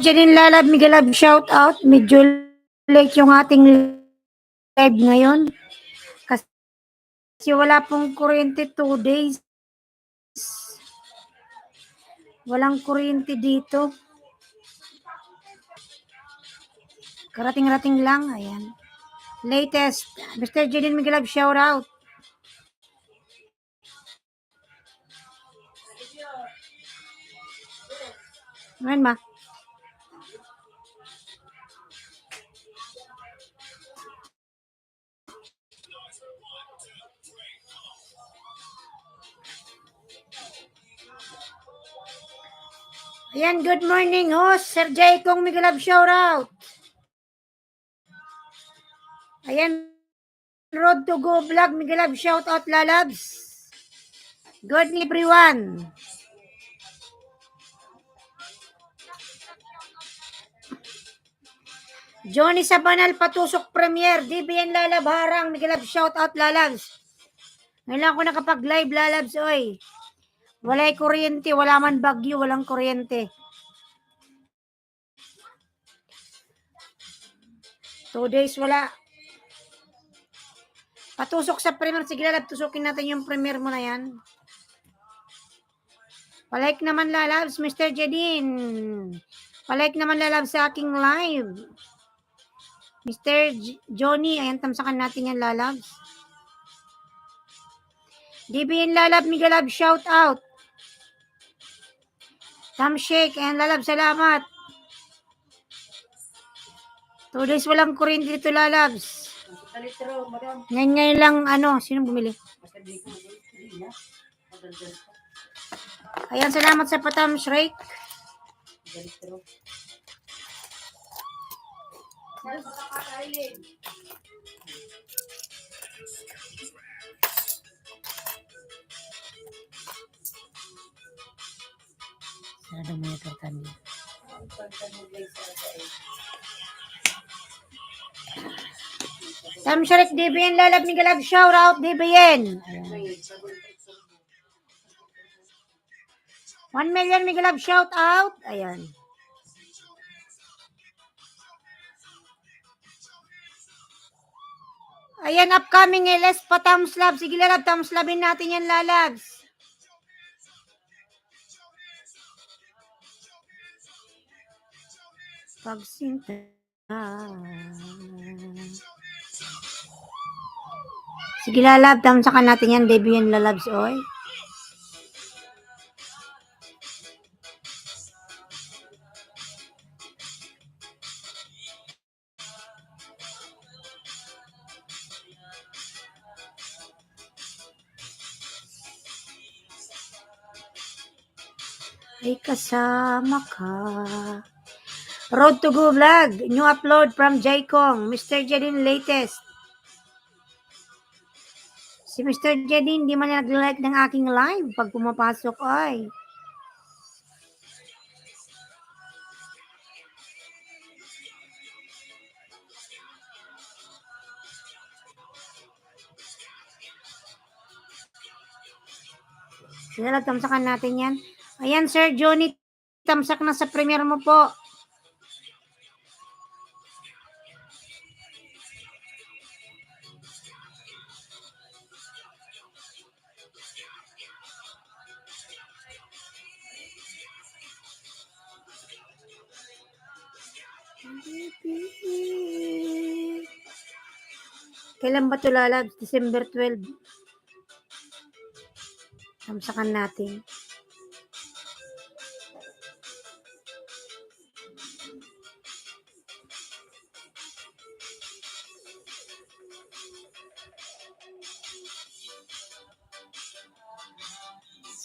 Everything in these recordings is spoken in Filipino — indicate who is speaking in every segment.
Speaker 1: Janine Lalab, Migalab, shout out. Medyo late yung ating live ngayon. Kasi wala pong kuryente 2 days. Walang kuryente dito. Karating-rating lang. Ayan. Latest. Mr. Janine Migalab, shout out. Ayan ma. Ayan, good morning, host. Sir Jay Kong Migalab, shout out. Ayan, Road to Go Vlog, Migalab, shout out, lalabs. Good morning, everyone. Johnny Sabanal, Patusok Premier, DBN Lalab, Harang, Migalab, shout out, lalabs. Ngayon lang ako nakapag-live, lalabs, oy. Walay kuryente, wala man bagyo, walang kuryente. 2 days wala. Patusok sa Premier. Sige, lalab, tusukin natin yung Premier mo na yan. Palike naman, lalabs, Mr. Jadine. Palike naman, lalabs, sa aking live. Mr. Johnny, ayan, tamsakan natin yan, lalabs. DBN Lalab, Migalab, shout out. Tam Shake, ayan, lalab, salamat. 2 days walang kuryente dito, lalabs. Ngayon lang, sino bumili? Ayan, salamat sa Patam Shrek. Sarado mo yung tortan niya. Tam Shrek, DBN Lalab, Migalab, shout out, DBN. 1 million, Migalab, shout out. Ayan. Ayan, upcoming LS pa thumbs love. Sige, lalab, thumbs lovein natin yan, lalabs. Pagsinta. Sige, lalab, thumbsakan natin yan, debut yan, lalabs, oy. Ay kasama ka. Road to Go Vlog. New upload from Jaykong. Mr. Jadine latest. Si Mr. Jadine, hindi man nag-like ng aking live pag pumapasok. Ay. Sila, tamsakan natin yan. Ayan, Sir Johnny, tamsak na sa Premier mo po. Kailan ba ito lalabs? December 12. Tamsakan natin.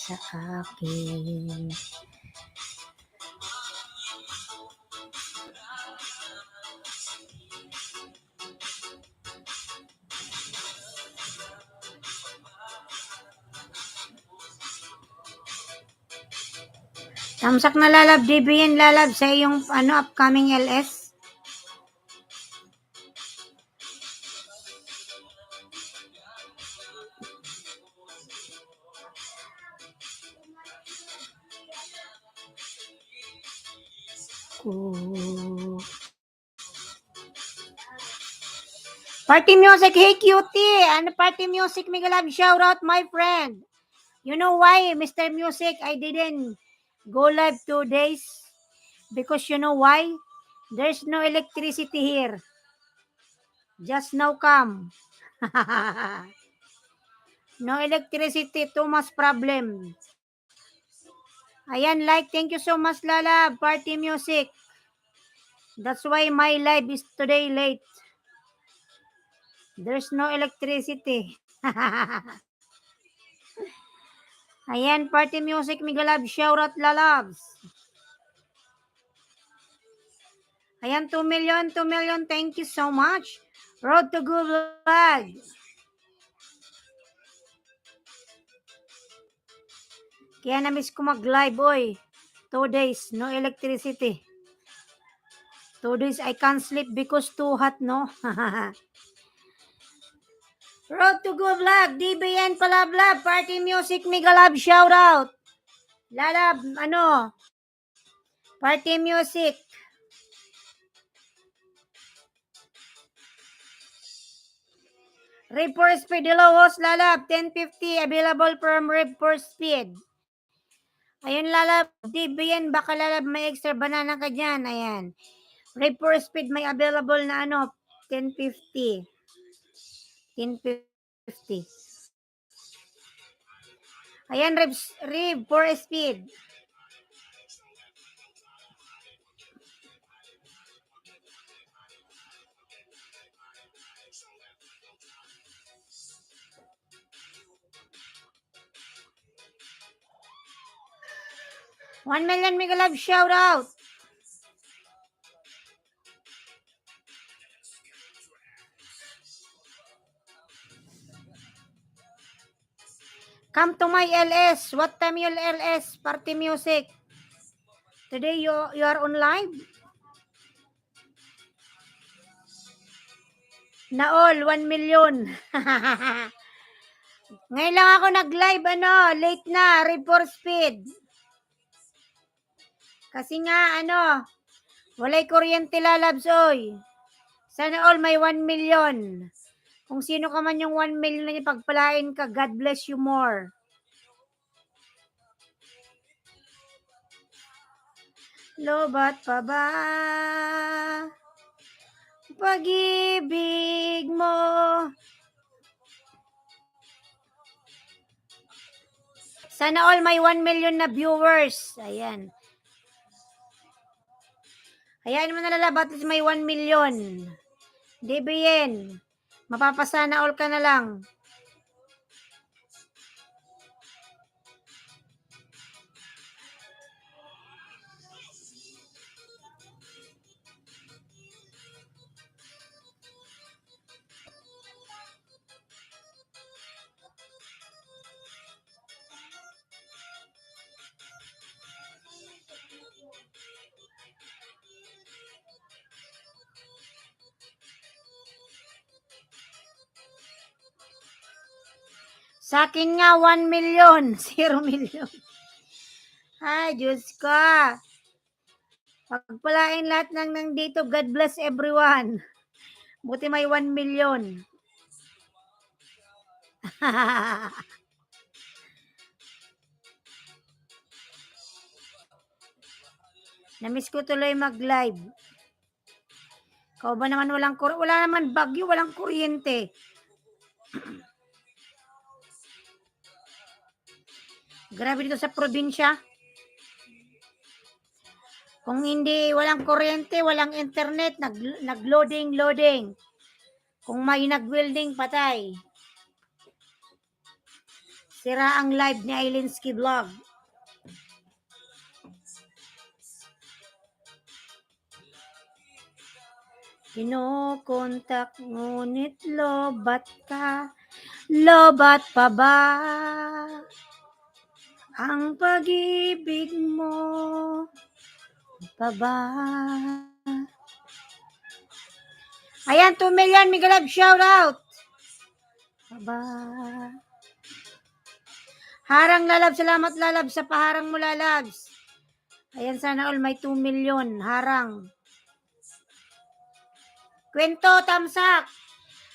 Speaker 1: sa akin. Tamsak na lalab, DBN lalab sa iyong upcoming LS. Party music, hey cutie! Party music, mega love shout out, my friend. You know why, Mr. Music, I didn't go live 2 days? Because you know why? There's no electricity here. Just now come. No electricity, too much problem. Ayan, thank you so much, Lala. Party music. That's why my live is today late. There's no electricity. Ayan, party music, mega love, shout out, lalabs. Ayan, 2 million, thank you so much. Road to good vlog. Kaya na-miss ko mag-live, oy. 2 days, no electricity. 2 days, I can't sleep because too hot, no? Road to good vlog, DBN palablab, party music, mega love, shout out. Lalab, party music. Rev for speed, hello host, lalab, 1050, available from Rev for speed. Ayun, lalab, DBN, baka lalab, may extra banana ka dyan, ayan. Rev for speed, may available na 1050. 1050. Ayan, Rev for speed. $1 million mega love shout out. Come to my LS. What time your LS? Party music. Today you are on live? Na all, 1 million. Ngayon lang ako nag-live, late na, Rev for speed. Kasi nga, walay kuryente lalabs, oy. Sana all may 1 million. Kung sino ka man yung 1 million na pagpalain ka, God bless you more. Lobat pa ba pag-ibig mo? Sana all may 1 million na viewers. Ayan. Hayaan mo na lalabat is may 1 million. DBN. Mapapasana all ka na lang. Sa akin nga, 1 million. 0 million. Ay, Diyos ko. Pagpalain lahat ng nandito. God bless everyone. Buti may 1 million. Namiss ko tuloy mag-live. Ikaw ba naman wala naman bagyo, walang kuryente. Grabe dito sa probinsya. Kung hindi, walang kuryente, walang internet, nag-loading. Kung may nag-welding, patay. Sira ang live ni Ailinski Vlog. Kinokontak ngunit lobat ka, lobat pa ba ang pag-ibig mo pa ba? Ayan, 2 million, Miguel, shout out. Pa ba? Harang Lalab, salamat Lalab sa paharang mo Lalabs. Ayan, sana all may 2 million. Harang. Kwento, tamsak.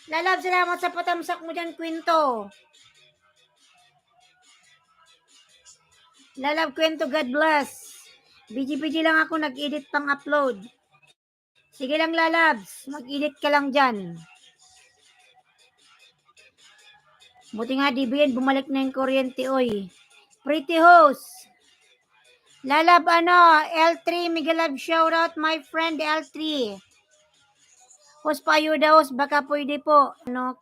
Speaker 1: Lalab, salamat sa patamsak mo dyan, Kwento. Lalab, Kwento, God bless. BG lang ako, nag-edit pang upload. Sige lang Lalabs, mag-edit ka lang dyan. Buti nga DBN, bumalik na yung kuryente, oy. Pretty host. Lalab, L3, Miguel Lab, shout out my friend L3. Host pa ayuda, host, baka pwede po.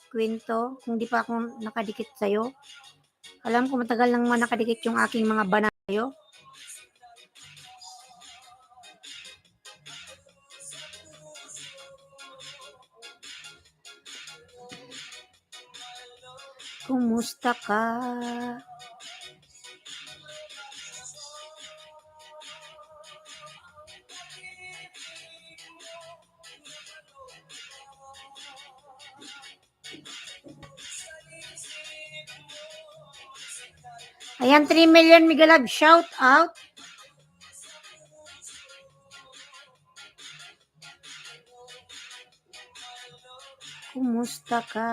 Speaker 1: Kwento, kung di pa ako nakadikit sa'yo. Alam ko matagal nang nakadikit yung aking mga banayo. Kumusta ka? Ayan, 3 million Miguel Lab, shout out. Kumusta ka?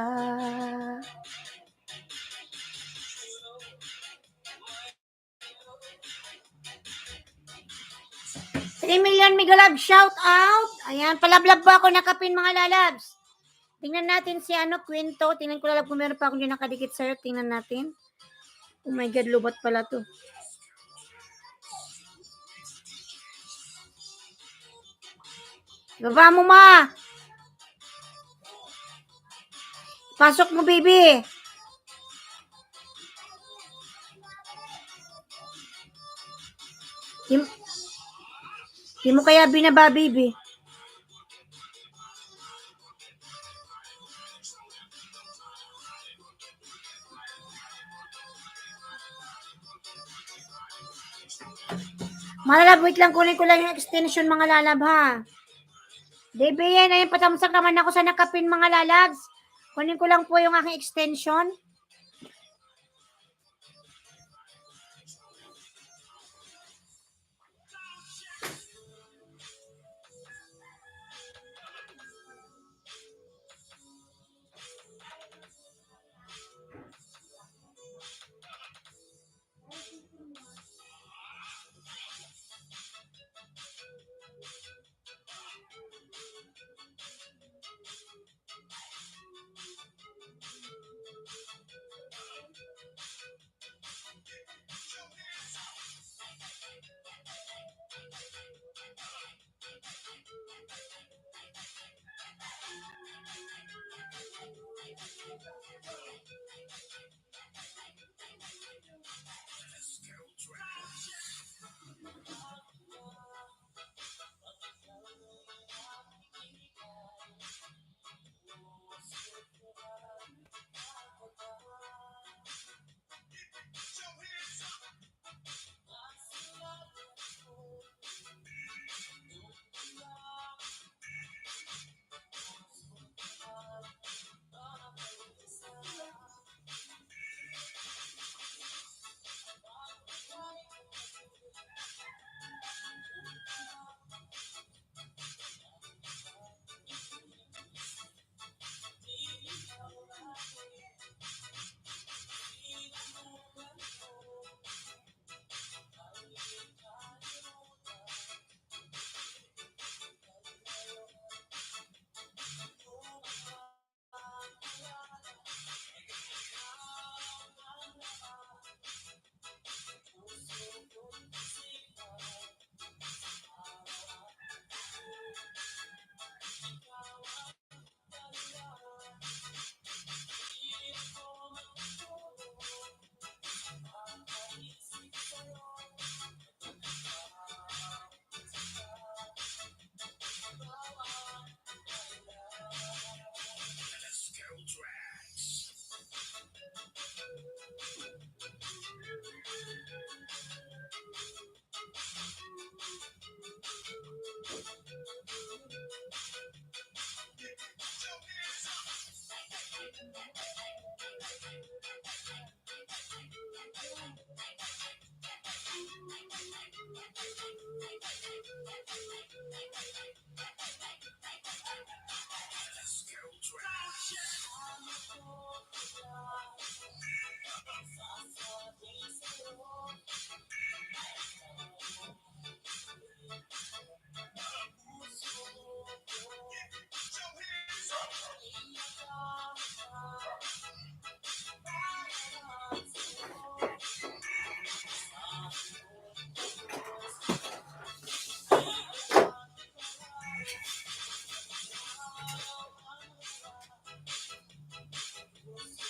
Speaker 1: $3 million Miguel Lab, shout out. Ayan, palablab ba ako nakapin mga Lalabs? Tingnan natin si Kwento. Tingnan ko Lalab kung meron pa akong di nakadikit sa'yo. Tingnan natin. Oh my God, lubat pala to. Baba mo ma. Pasok mo baby. Di mo kaya binaba baby. Malalab, wait lang, kunin ko lang yung extension mga Lalab ha. DBN, ayun, patamsak naman ako sa nakapin mga Lalabs. Kunin ko lang po yung aking extension.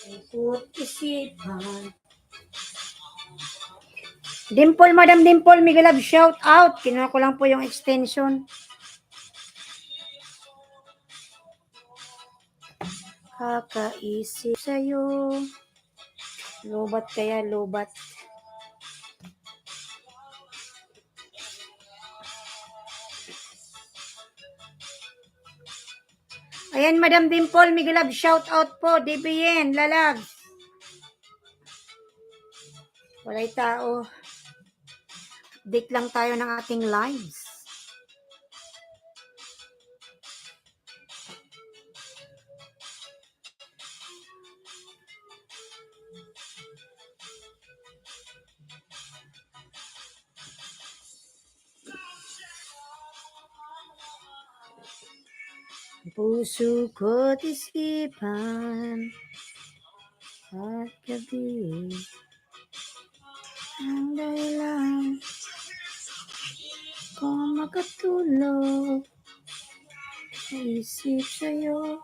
Speaker 1: Ikot isipan. Dimple, Madam Dimple, Miguel Love, shout out. Kinuha ko lang po yung extension. Kakaisip sa'yo. Lobat kaya, lobat. Ayan, Madam Dimple, Miguel Love, shout out po. DBN, Lalab. Walay tao. Update lang tayo ng ating lives. Puso ko't isipan at gabi ang dahilan kung makatulog sa isip sa'yo.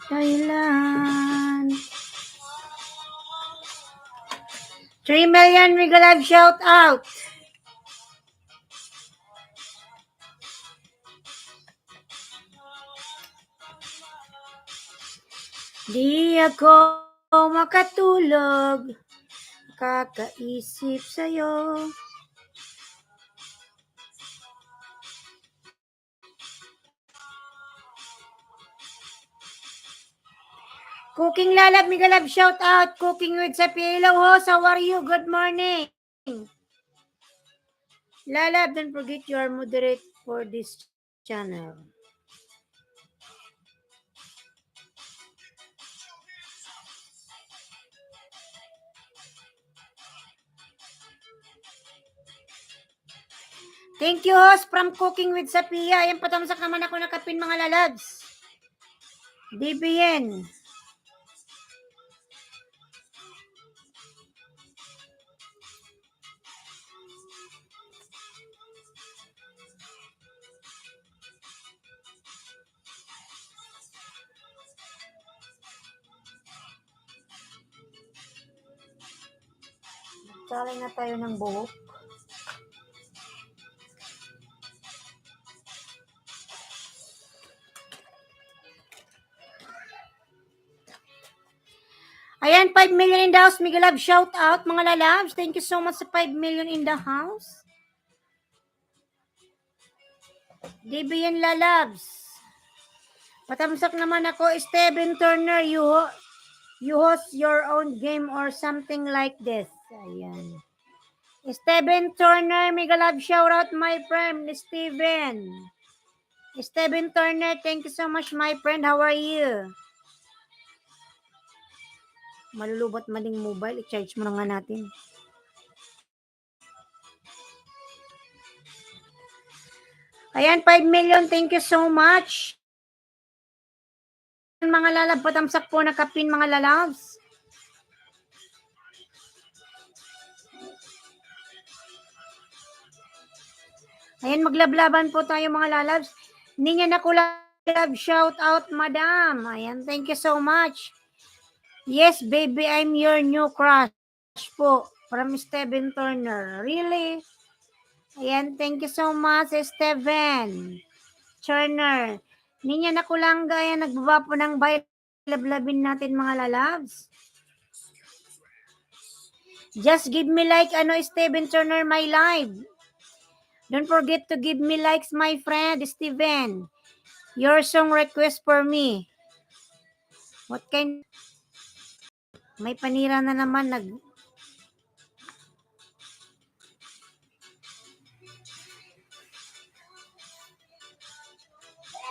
Speaker 1: Dahilan 3 million Miguel Love, shout out. Di ako makatulog, kakaisip sa'yo. Cooking Lalab, Miguel Love, shout out. Cooking with Sapi. Hello, host. How are you? Good morning. Lalab, don't forget you are moderate for this channel. Thank you, host, from Cooking with Sapia. Ayan, patamsak naman ako ng kapin, mga lalads. DBN. Salay na tayo ng buhok. Ayan, 5 million in the house. Miguel Love, shout out, mga lalabs. Thank you so much sa 5 million in the house. DBN lalabs. Patamsak naman ako, Steven Turner, you host your own game or something like this. Ayan. Steven Turner, Miguel Love, shout out, my friend, Steven. Steven Turner, thank you so much, my friend. How are you? Malulubot maling mobile, i-charge mo na nga natin. Ayan, 5 million, thank you so much. Mga lalab, patamsak po na kapin, mga lalabs. Ayan, maglablaban po tayo, mga lalabs. Ninya na kulab, shout out, madam. Ayan, thank you so much. Yes, baby, I'm your new crush po. From Steven Turner. Really? Ayan, thank you so much, Steven Turner. Ninya na kulangga, ayan, nagbaba po ng bayan. Lablabin natin, mga lalabs. Just give me like, Steven Turner, my live. Don't forget to give me likes, my friend Steven. Your song request for me. What kind? May panira na naman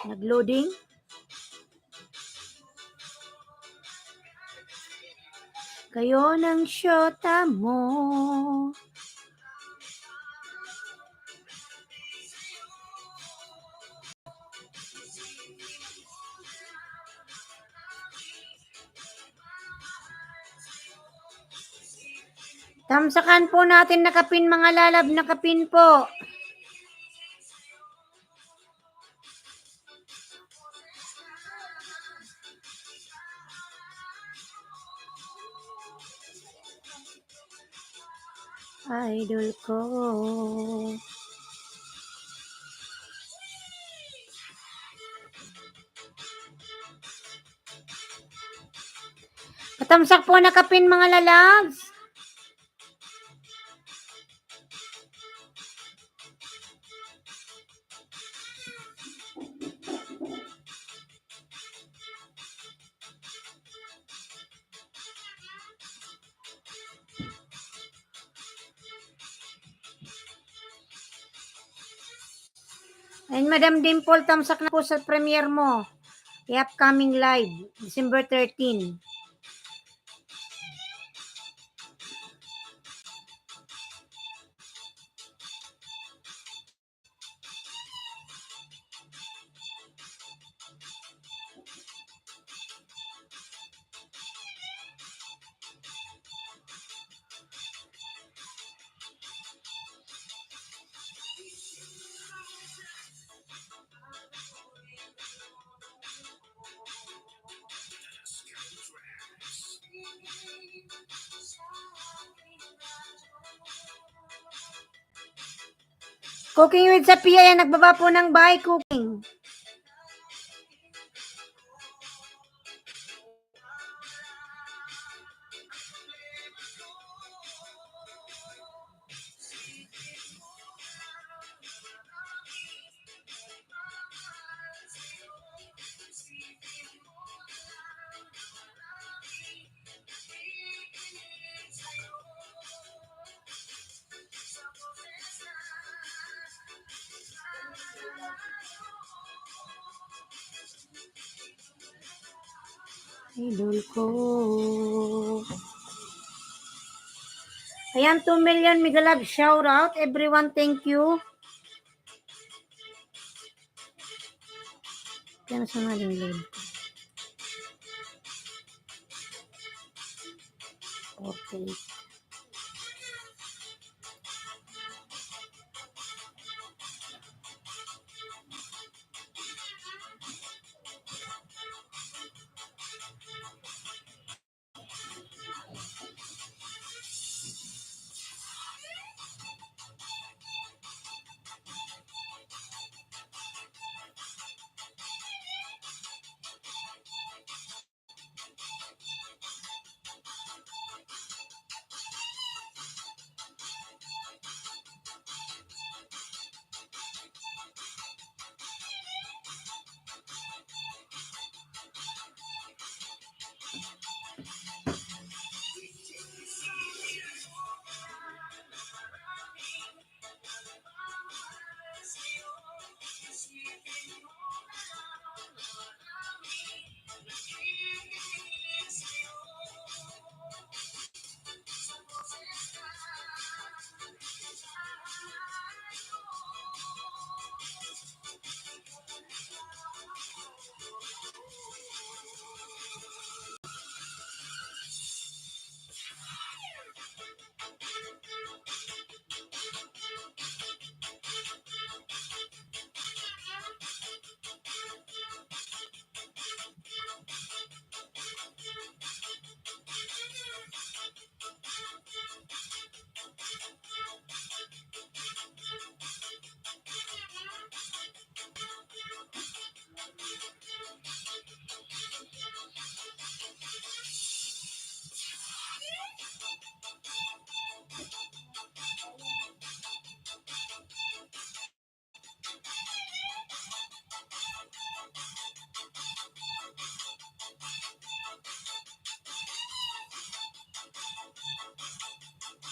Speaker 1: nag-loading. Kayo ng syota mo. Tamsakan po natin nakapin mga lalab, nakapin po. Idol ko. Patamsak po nakapin mga lalabs. And Madam Dimple, tamsak na po sa premiere mo. The upcoming live, December 13. Cooking with Sophia, yan, nagbaba po ng bahay cooking. Idol ko. Ayan, 2 million mega love shout out. Everyone, thank you. Kaya nasa nga yung load. Okay.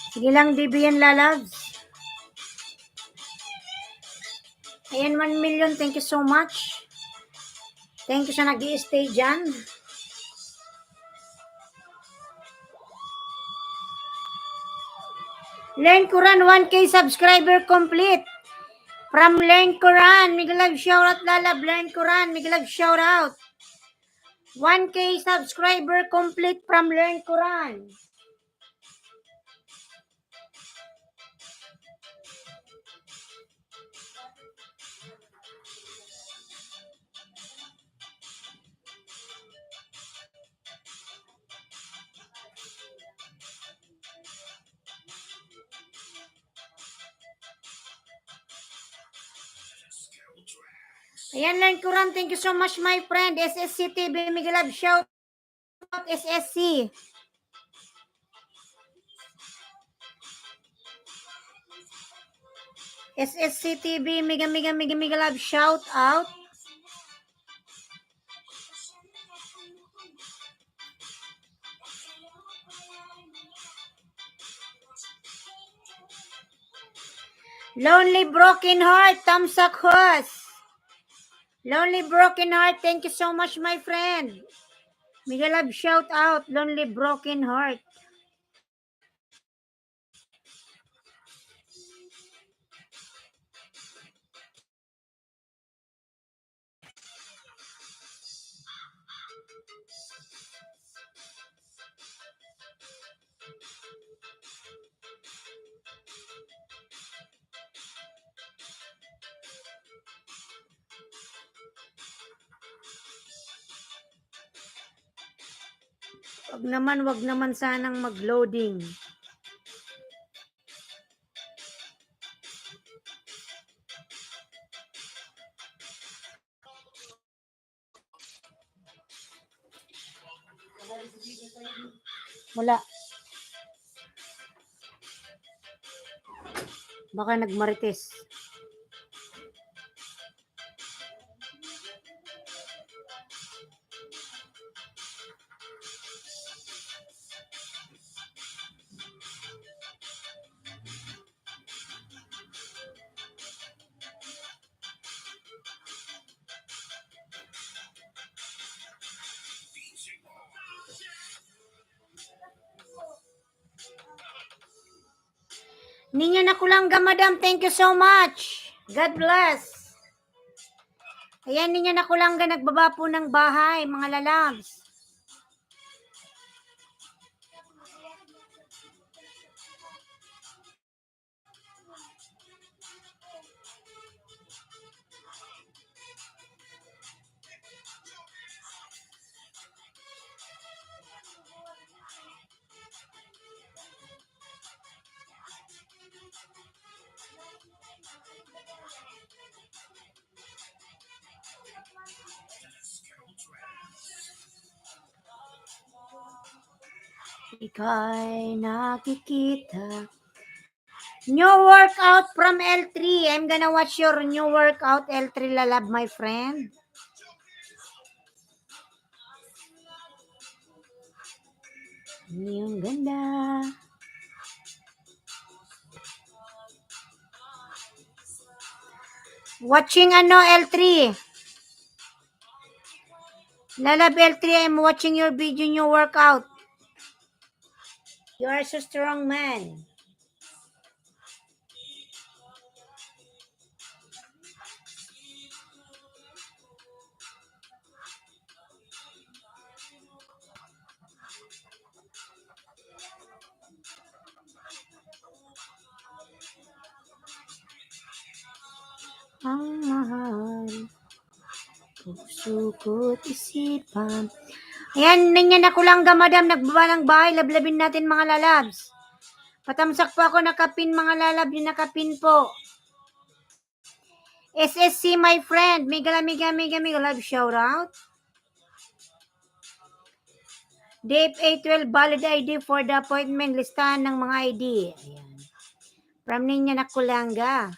Speaker 1: Sige lang, DBN lalabs. Ayan, 1 million. Thank you so much. Thank you sa nag-i-stay dyan. Learn Quran, 1K subscriber complete. From Learn Quran, Migalab shout out lalab. Learn Quran, Migalab shout out. 1K subscriber complete from Learn Quran. Ayan, Learn Quran. Thank you so much, my friend. SSC TV, Migalab shout out SSC. SSC TV, Miga love shout out. Lonely Broken Heart, Tamsak Hus. Lonely Broken Heart, thank you so much, my friend. Miga love shout out, Lonely Broken Heart. Wag naman sanang mag-loading. Wala. Baka nagmarites. Ninya Nakulangga, madam, thank you so much. God bless. Ayan, Ninya Nakulangga, nagbaba po ng bahay, mga lalabs. Ika'y nakikita. New workout from L3. I'm gonna watch your new workout, L3 lalab, my friend. Yung ganda. Watching L3. Lalab L3, I'm watching your video, new workout. You are so strong, man. Ang mahal, puso ko't isipan. Ayan, Ninya Nakulangga, madam, nagbaba ng bahay, lablabin natin, mga lalabs. Patamsak po ako, nakapin, mga lalab, yung nakapin po. SSC, my friend, miga love shout out. Dave A12, valid ID for the appointment, listahan ng mga ID. Ayan. From Ninya Nakulangga.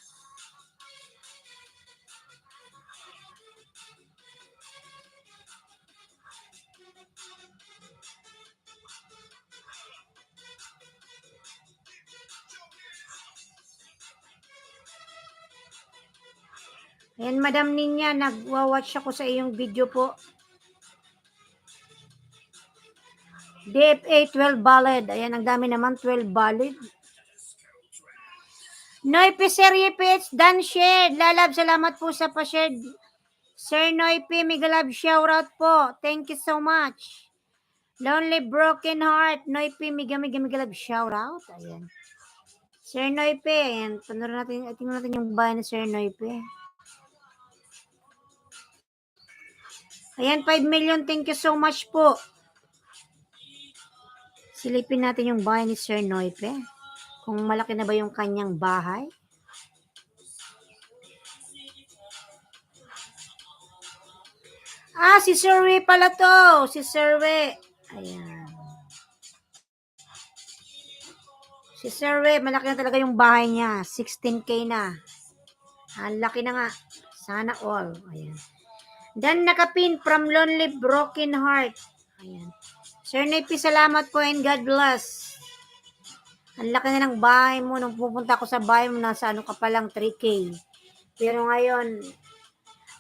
Speaker 1: Ayan, Madam Ninya, nagwa-watch ako sa iyong video po. DFA 12 valid. Ayan, ang dami naman, 12 valid. Noipi Serye Pets, Dan Shed. Lalab, salamat po sa pa-shed. Sir Noipi, Migalab, shoutout po. Thank you so much. Lonely Broken Heart, Noipi, Migalab, shoutout. Ayan. Sir Noipi, ayan. Tingnan natin yung bahay ni Sir Noipi. Ayan, 5 million. Thank you so much po. Silipin natin yung bahay ni Sir Noipe. Kung malaki na ba yung kanyang bahay. Si Sir Wei pala to. Si Sir Wei. Ayan. Si Sir Wei, malaki na talaga yung bahay niya. 16K na. Ang laki na nga. Sana all. Ayan. Dan nakapin from Lonely Broken Heart. Ayan. Sir Noipe, salamat po and God bless. Ang laki na ng bahay mo. Nung pupunta ako sa bahay mo, nasa ano ka palang 3K. Pero ngayon,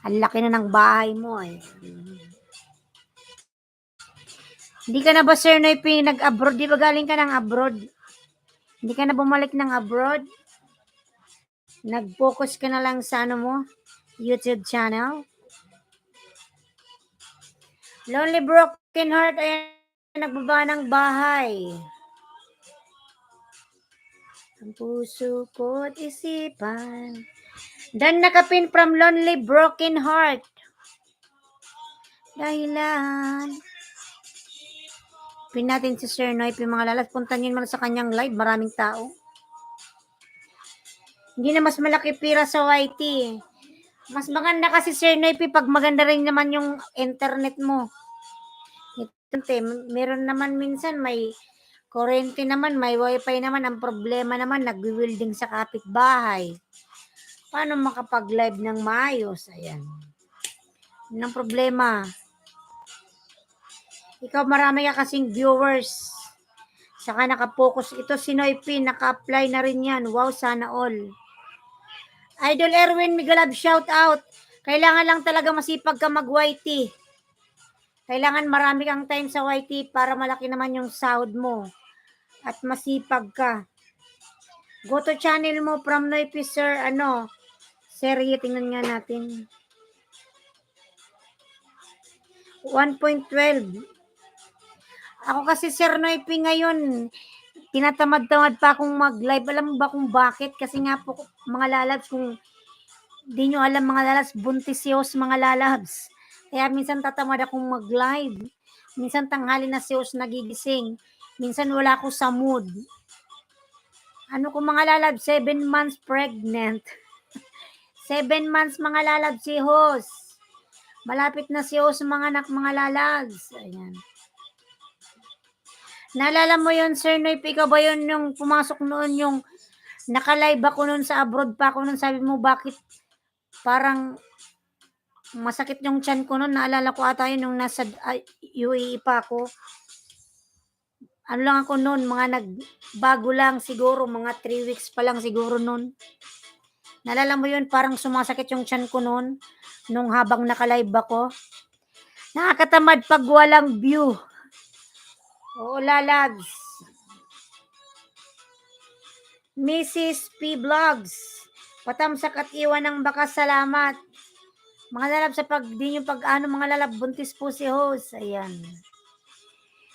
Speaker 1: ang laki na ng bahay mo eh. Hindi ka na ba, Sir Noipe, nag-abroad? Di ba galing ka ng abroad? Hindi ka na bumalik ng abroad? Nag-focus ka na lang sa ano mo? YouTube channel? Lonely Broken Heart ay nagbaba ng bahay. Ang puso ko't isipan. Dan nakapin from Lonely Broken Heart. Dahilan. Pin natin si Sir Noipe, mga lalas. Punta nyo naman sa kanyang live. Maraming tao. Hindi na mas malaki pira sa YT. Mas maganda kasi Sir Noipe pag maganda rin naman yung internet mo. Meron naman minsan may kurente naman, may wifi naman. Ang problema naman, nag-building sa kapitbahay. Paano makapag-live ng maayos? Ayan. Yun ang problema. Ikaw, marami ka kasing viewers. Saka nakapokus. Ito si Noipe, naka-apply na rin yan. Wow, sana all. Idol Erwin, Migalab, shout out. Kailangan lang talaga masipag ka mag-YT. Kailangan marami kang time sa YT para malaki naman yung sahod mo. At masipag ka. Go to channel mo from Noipe, Sir, serye, tingnan nga natin. 1.12. Ako kasi, Sir Noipe, ngayon, tinatamad-tamad pa akong mag-live. Alam mo ba kung bakit? Kasi nga po, mga lalabs, kung di nyo alam mga lalabs, buntis siyos mga lalabs. Kaya minsan tatamad akong mag-live. Minsan tanghali na siyos nagigising. Minsan wala ako sa mood. Ano ko mga lalabs, 7 months pregnant. 7 months mga lalabs si host. Malapit na si host mga anak mga lalabs. Ayan. Naalala mo yun, Sir Noipe, ikaw ba yun yung pumasok noon yung naka-live ako noon sa abroad pa ako noon, sabi mo bakit parang masakit yung tiyan ko noon, naalala ko ata yun nung nasa UAE pa ako. Ano lang ako noon, mga nagbago lang siguro, mga 3 weeks pa lang siguro noon. Naalala mo yun, parang sumasakit yung tiyan ko noon, nung habang naka-live ako. Nakakatamad pag walang view. Oo, lalabs. Mrs. P. Vlogs. Patamsak at iwan ng bakas, salamat. Mga lalab sa mga lalab, buntis po si host. Ayan.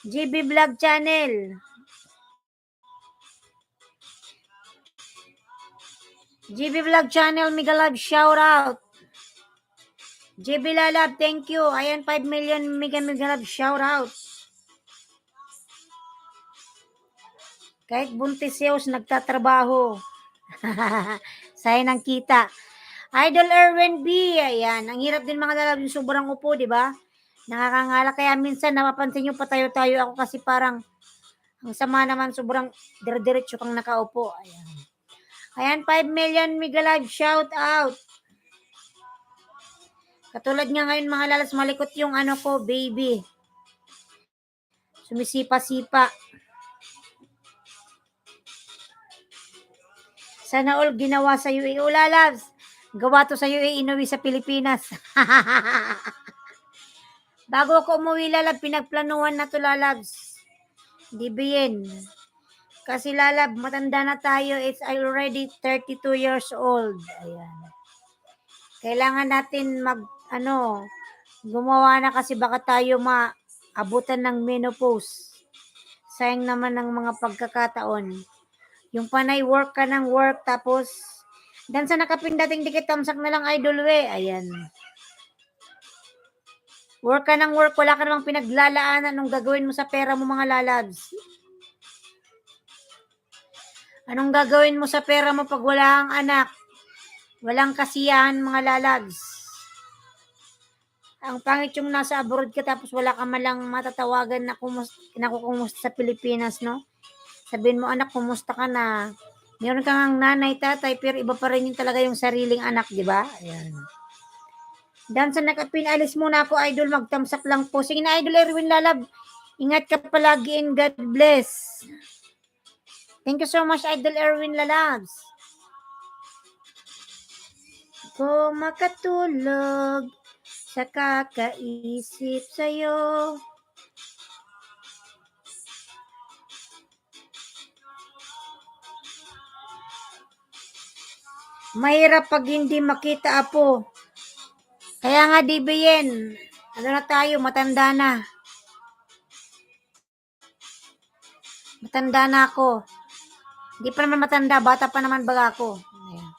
Speaker 1: GB Vlog Channel. GB Vlog Channel, Migalab, shout out. GB Lalab, thank you. Ayan, 5 million, Migalab, shout out. Kahit buntis si host, nagtatrabaho. Sayang ng kita. Idol Erwin B. Ayan. Ang hirap din mga lalab yung sobrang upo, di ba? Nakakangala. Kaya minsan napapansin nyo patayo-tayo ako kasi parang ang sama naman sobrang dire-diretso kang nakaupo. Ayan. Ayan, 5 million Migalab, shout out. Katulad nga ngayon mga lalas, malikot yung ko, baby. Sumisipa-sipa. Sana all ginawa sa UAE. Lalabs, Gawa to sa UAE, inuwi sa Pilipinas. Bago ako umuwi, lalab, pinagplanuhan na to, lalabs. DBN. Kasi lalab, matanda na tayo. It's already 32 years old. Ayan. Kailangan natin gumawa na kasi baka tayo maabutan ng menopause. Sayang naman ng mga pagkakataon. Yung panay work ka ng work, tapos dan sa nakapindating dikit tamsak na lang idol we. Ayan. Work ka ng work, wala ka namang pinaglalaanan nung gagawin mo sa pera mo, mga lalabs. Anong gagawin mo sa pera mo pag wala kang anak? Walang kasiyahan, mga lalabs. Ang pangit yung nasa abroad ka tapos wala ka malang matatawagan na kumusta sa Pilipinas, no? Sabihin mo, anak, kumusta ka na? Meron kang nanay, tatay, pero iba pa rin yung talaga yung sariling anak, di ba? Ayan. Dan sa nakapinalis muna ako, idol, magtamsak lang po. Sige na, idol Erwin Lalab. Ingat ka palagi and God bless. Thank you so much, idol Erwin Lalabs. Kung makatulog sa kakaisip sa'yo. Mahirap pag hindi makita, apo. Kaya nga, DBN, ano na tayo, matanda na. Matanda na ako. Hindi pa naman matanda, bata pa naman baga ako. Ayan.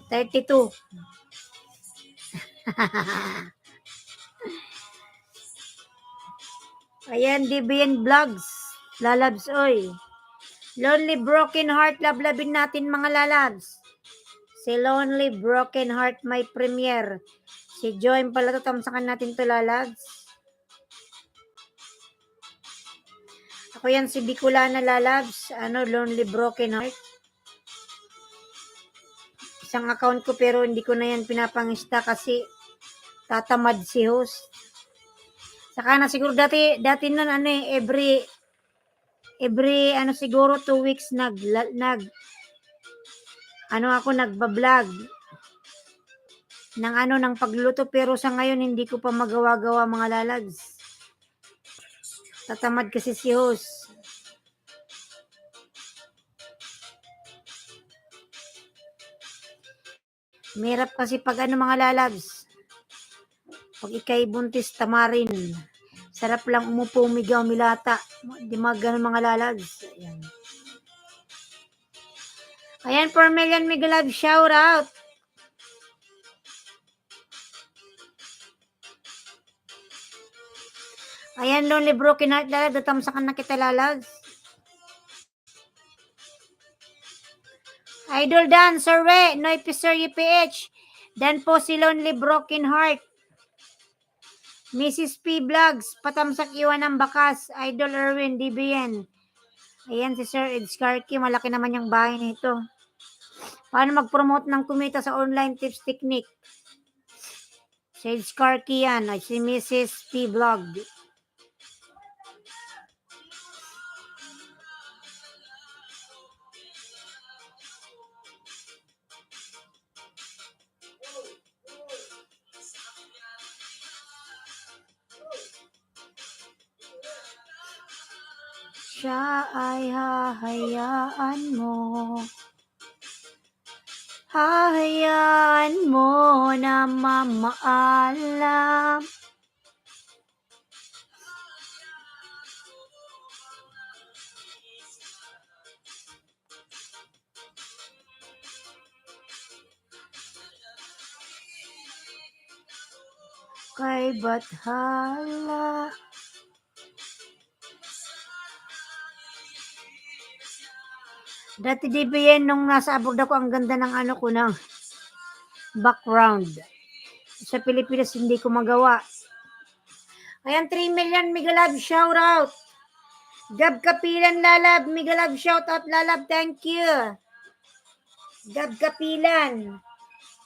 Speaker 1: 32. Ayan, DBN Vlogs. Lalabs, oy. Lonely Broken Heart, lablabin natin, mga lalabs. Si Lonely Broken Heart may premiere. Si Joy pala to, tamsakan natin to, lalabs. Ako yan, si Bicolana, lalabs. Lonely Broken Heart. Isang account ko pero hindi ko na yan pinapangista kasi tatamad si host. Saka na siguro dati nun every siguro 2 weeks nagba-vlog ng pagluluto, pero sa ngayon hindi ko pa magawa-gawa, mga lalags. Tatamad kasi si host. Mahirap kasi pag mga lalags. Pag ikay buntis, tamarin. Sarap lang umupo, umigaw, milata. Di ganun, mga lalags. Ayan. Ayan, 4 million mega love, shout out. Ayan, Lonely Broken Heart, lalab, datamsakan na kita, lalags. Idol Dan, Sir We, Noy Sir UPH. Dan po si Lonely Broken Heart. Mrs. P Vlogs, patamsak iwan ng bakas. Idol Erwin, DBN. Ayan si Sir Ed Skarky, malaki naman yung bahay nito. Paano mag-promote ng kumita sa online tips technique? Si Ed Skarky yan, ay si Mrs. P Vlog. Siya ay hahayaan mo na mamaalam. Kay Bathala. Dati DBN, nung nasa abroad ako, ang ganda ng ng background. Sa Pilipinas, hindi ko magawa. Ayan, 3 million, mega love, shout out. Gab Kapilan, lalab, mega love, shout out, lalab, thank you. Gab Kapilan.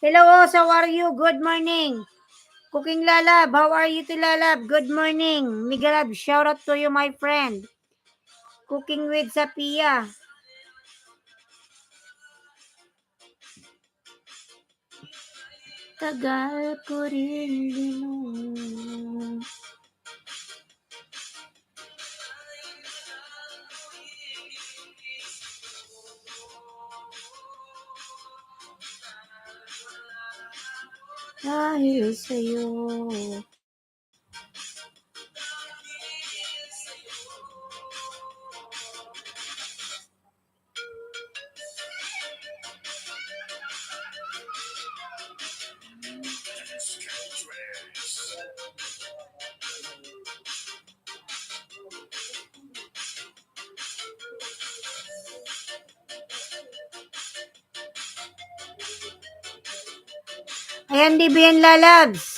Speaker 1: Hello, how are you? Good morning. Cooking Lalab, how are you to Lalab? Good morning. Mega love, shout out to you, my friend. Cooking with Sapia. Tagal ko rin linong. Dahil sa'yo. Ayan, DBN Lalabs.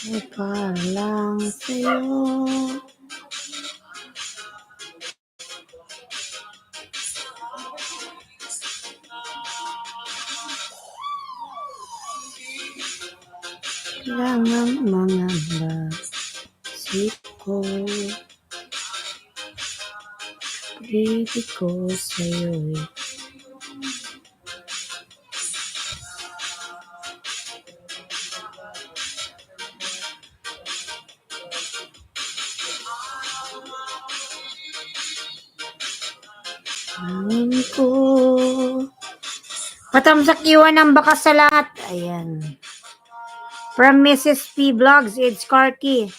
Speaker 1: Ika lang sa'yo. Lang ang mga basip ko. Pag-ibig ko sa'yo'y hangin ko. Patamsak iwan ng bakas sa lahat. Ayan. From Mrs. P. Vlogs, it's Karki.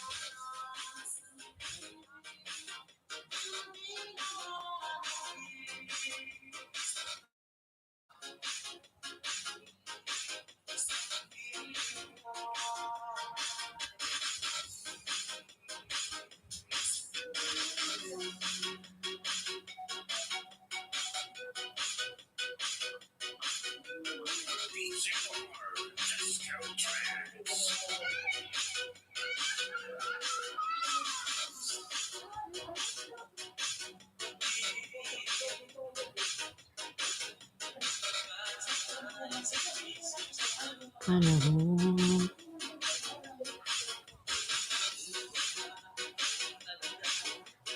Speaker 1: Panahon.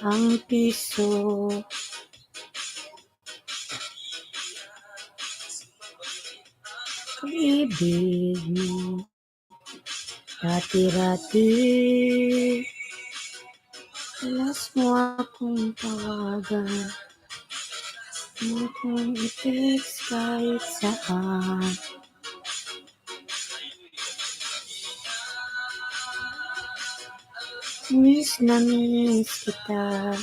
Speaker 1: Ang piso. Pag-ibig mo. Rati-rati. Alas mo akong tawagan. Mo kong i-text kahit saan. Miss na miss kita.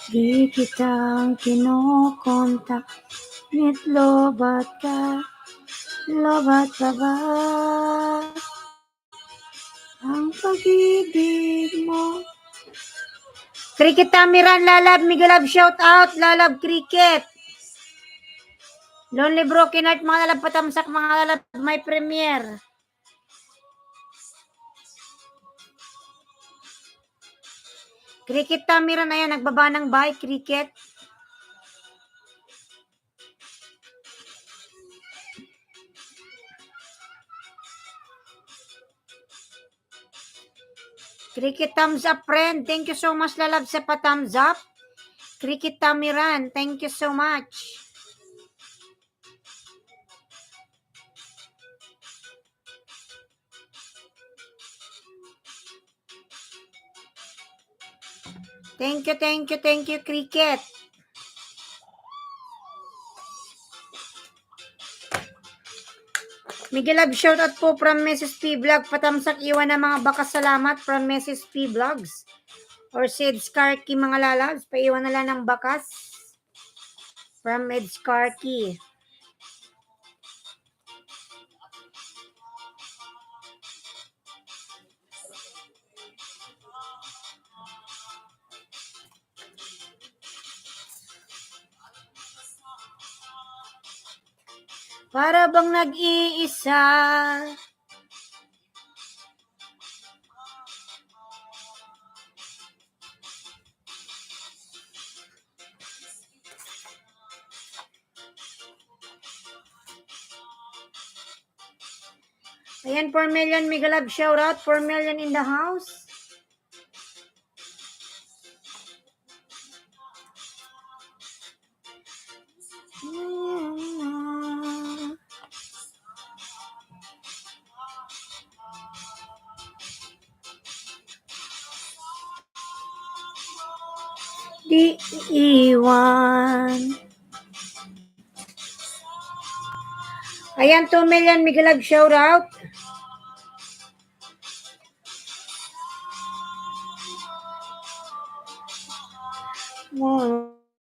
Speaker 1: Di kitang kinokontak. Nit lobat ka. Lobat pa ba? Ang pag-ibig mo. Cricket Tamiran, Lalab, Migalab, shout out, Lalab, Cricket. Lonely Broken Heart, mga Lalab, Patamsak, mga Lalab, may premiere. Cricket Tamiran, ayan, nagbaba ng bahay, Cricket. Cricket thumbs up, friend. Thank you so much, Lalab, sa pa-thumbs up. Cricket Tamiran, thank you so much. Thank you, Cricket. Migalab, shoutout po from Mrs. P. Vlog. Patamsak iwan ng mga bakas salamat from Mrs. P. Vlogs. Or Sid Skarky, mga lalabs. Paiwan na lang ng bakas. from Edskarki. Para bang nag-iisa. Ayan, 4 million mega love shout out. 4 million in the house. Di iwan. Ayan, 2 million mega love shout out.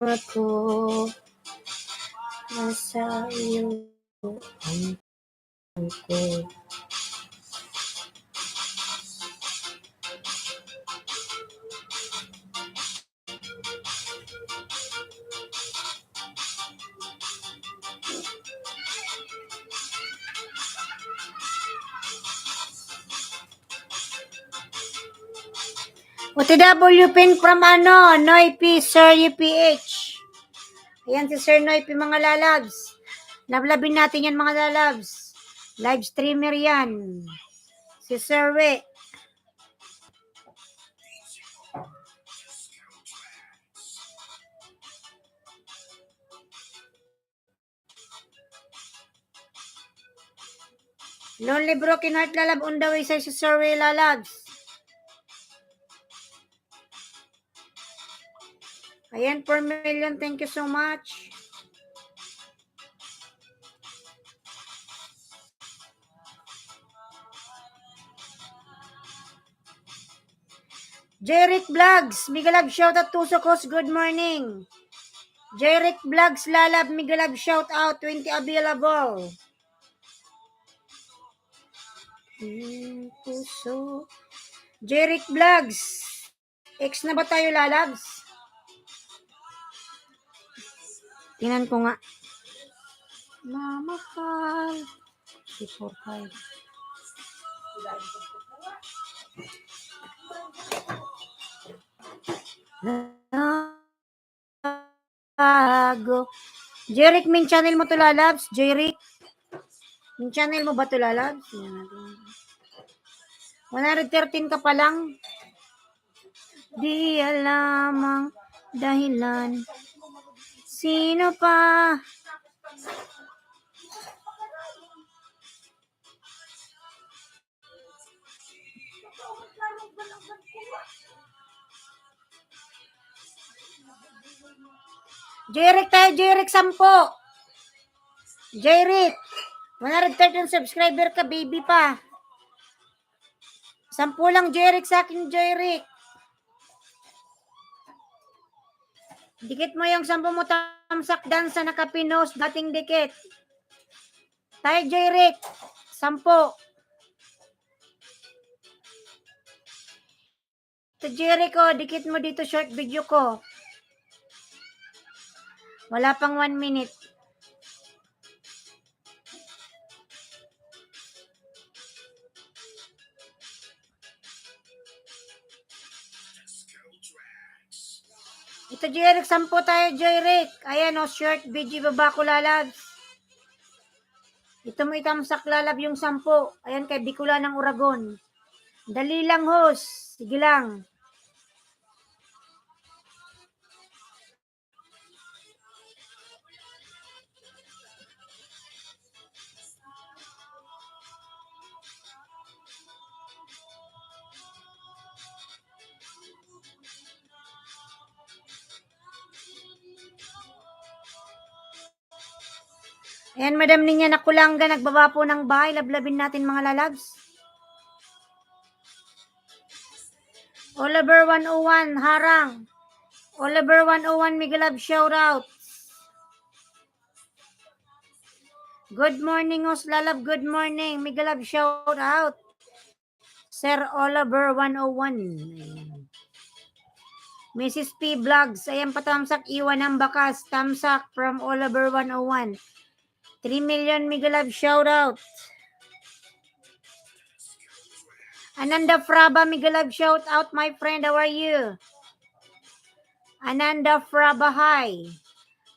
Speaker 1: Ako nasa iyo ang ko. OTW pin from Noipi, Sir UPH. Ayan si Sir Noipi, mga lalabs. Lablabin natin yan, mga lalabs. Live streamer yan. Si Sir We. Lonely Broken Heart lalab on the way sa si Sir We lalabs. Ayan, 4 million. Thank you so much. Jeric Vlogs, Migalab shout out to Sokos. Good morning. Jeric Vlogs lalab, Migalab shout out. 20 available. Puso. Jeric Vlogs. X na ba tayo lalabs? Tingnan ko nga. Mamahal. 345. Lago. Jeric, min channel mo to lalabs? Jeric? Min channel mo ba to lalabs? 113 ka pa lang. Di alam ang dahilan. Sino pa? Jeric tayo, Jeric 10. Jeric, 113 subscriber ka, baby pa. 10 lang Jeric sa akin, Jeric. Dikit mo yung 10 mo tamsak dan sa nakapinos, dating dikit. Tayo, Jeric, 10. Ito, Jeric, oh, dikit mo dito short video ko. Wala pang 1 minute. Ito, Jeric, 10 tayo, Jeric. Ayan, oh, short video baba ko lalabs. Ito mo itamsak lalab yung 10. Ayan, kay Bicula ng Uragon. Dali lang, host. Sige lang. Ayan, Madam Ninya Nakulangga, nagbaba po ng bahay. Lablabin natin, mga lalabs. Oliver 101, harang. Oliver 101, Migalab, shout out. Good morning, Oslalab. Good morning. Mega love shout out. Sir Oliver 101. Ayan. Mrs. P Vlogs. Ayan pa tamsak. Iwan ng bakas. Tamsak from Oliver 101. 3 million mega love shout out. Ananda Fraba mega love shout out, my friend. How are you? Ananda Fraba, hi.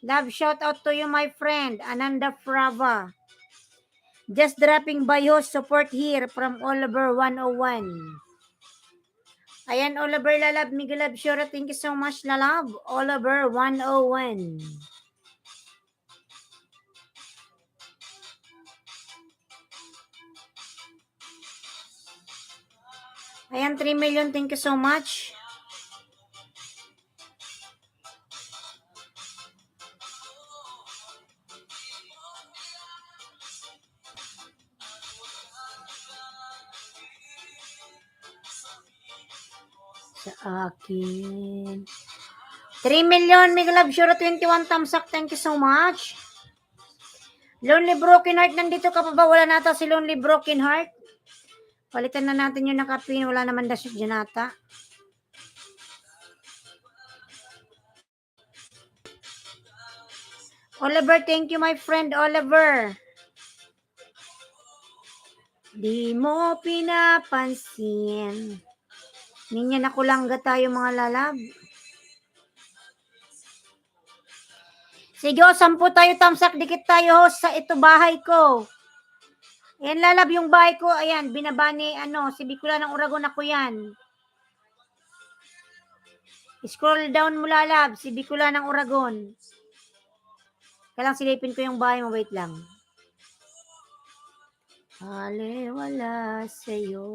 Speaker 1: Love shout out to you, my friend. Ananda Fraba. Just dropping by host support here from Oliver 101. Ayan, Oliver Lalab, Miguel Lab Shora. Thank you so much, Lalab. Oliver 101. Ayan, 3 million. Thank you so much. Sa akin. 3 million, Miguel Lab Shora. 21 thumbs up. Thank you so much. Lonely Broken Heart, nandito ka pa ba? Wala nata si Lonely Broken Heart. Palitan na natin yung nakapin. Wala naman dasit dyan ata. Oliver, thank you, my friend Oliver. Di mo pinapansin. Ninya nakulangga tayo mga lalab. Sige, 10 tayo, tamsak, dikit tayo host sa ito bahay ko. Ayan lalab yung bahay ko. Ayan, binabani, si Bicula ng Uragon ako yan. Scroll down mo lalab, si Bicula ng Uragon. Kailang silipin ko yung bahay mo, wait lang. Ale, wala sa'yo.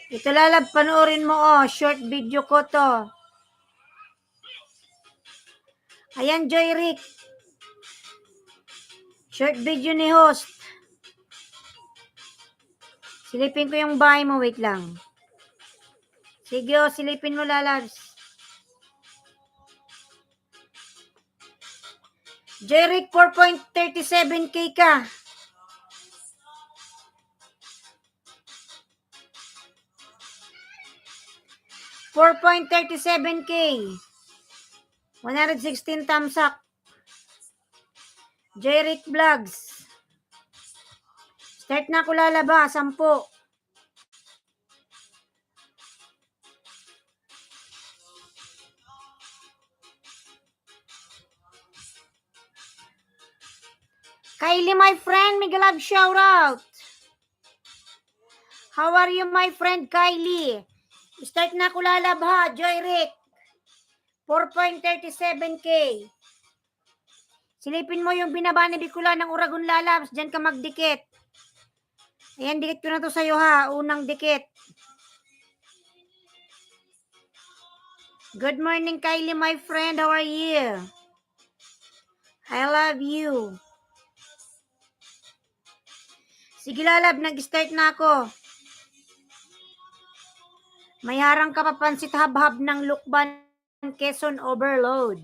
Speaker 1: Ito lalab, panoorin mo short video ko to. Ayan, Joy Rick. Short video ni host. Silipin ko yung bahay mo, wait lang. Sige, silipin mo lalabs. Joy Rick, 4.37k ka. $4.37k. 116 thumbs up. Jeric Vlogs. Start na ako lalaba. 10. Kylie, my friend, Miguel love shout out. How are you, my friend Kylie? Start na ako lalaba. Joy Rick. 4.37k. Silipin mo yung binaba ni Bicula ng Uragon lalabs. Diyan ka magdikit. Ayan, dikit ko na to sa'yo ha. Unang dikit. Good morning, Kylie, my friend. How are you? I love you. Sige lalab, nag-start na ako. May harang ka papansit hab-hab ng Lukban, Quezon Overload.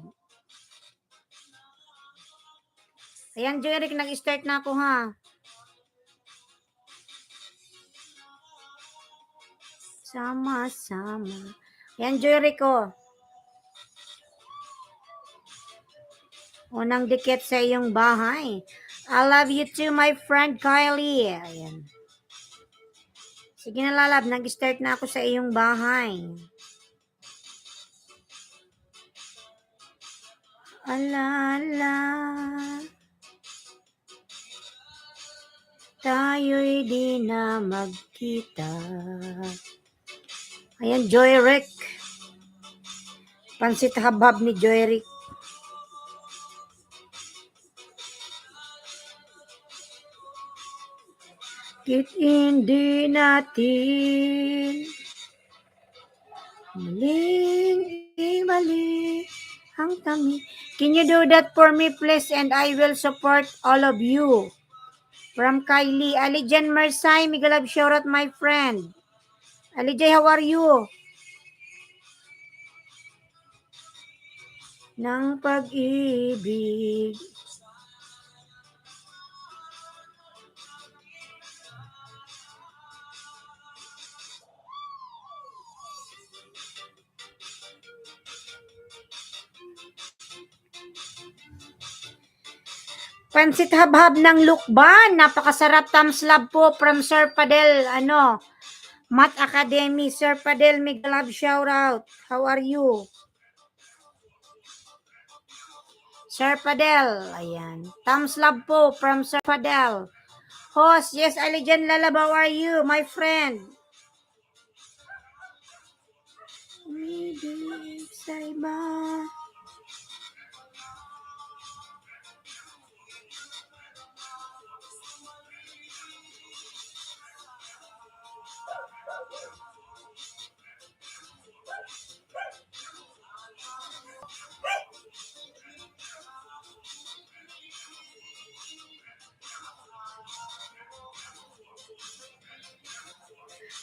Speaker 1: Ayan, Jeric, nag-start na ako ha. Sama-sama. Ayan, Jeric ko. Unang dikit sa iyong bahay. I love you too, my friend Kylie. Ayan. Sige na lalab, nag-start na ako sa iyong bahay. Alala. Tayo'y di na magkita. Ayan, Joy Rick. Pansit habhab ni Joy Rick. Bakit hindi natin mali ang kami. Can you do that for me, please? And I will support all of you. From Kylie. Alijan Mersay, Miguel love shout out, my friend. Alijay, how are you? ng pag-ibig. Pansit habhab ng Lukban, napakasarap, thumbs love po from Sir Padel, Math Academy. Sir Padel, mega love shout out. How are you? Sir Padel, ayan. Thumbs love po from Sir Padel. Host, yes, Alijan Lalab, how are you, my friend? Umibig sa iba.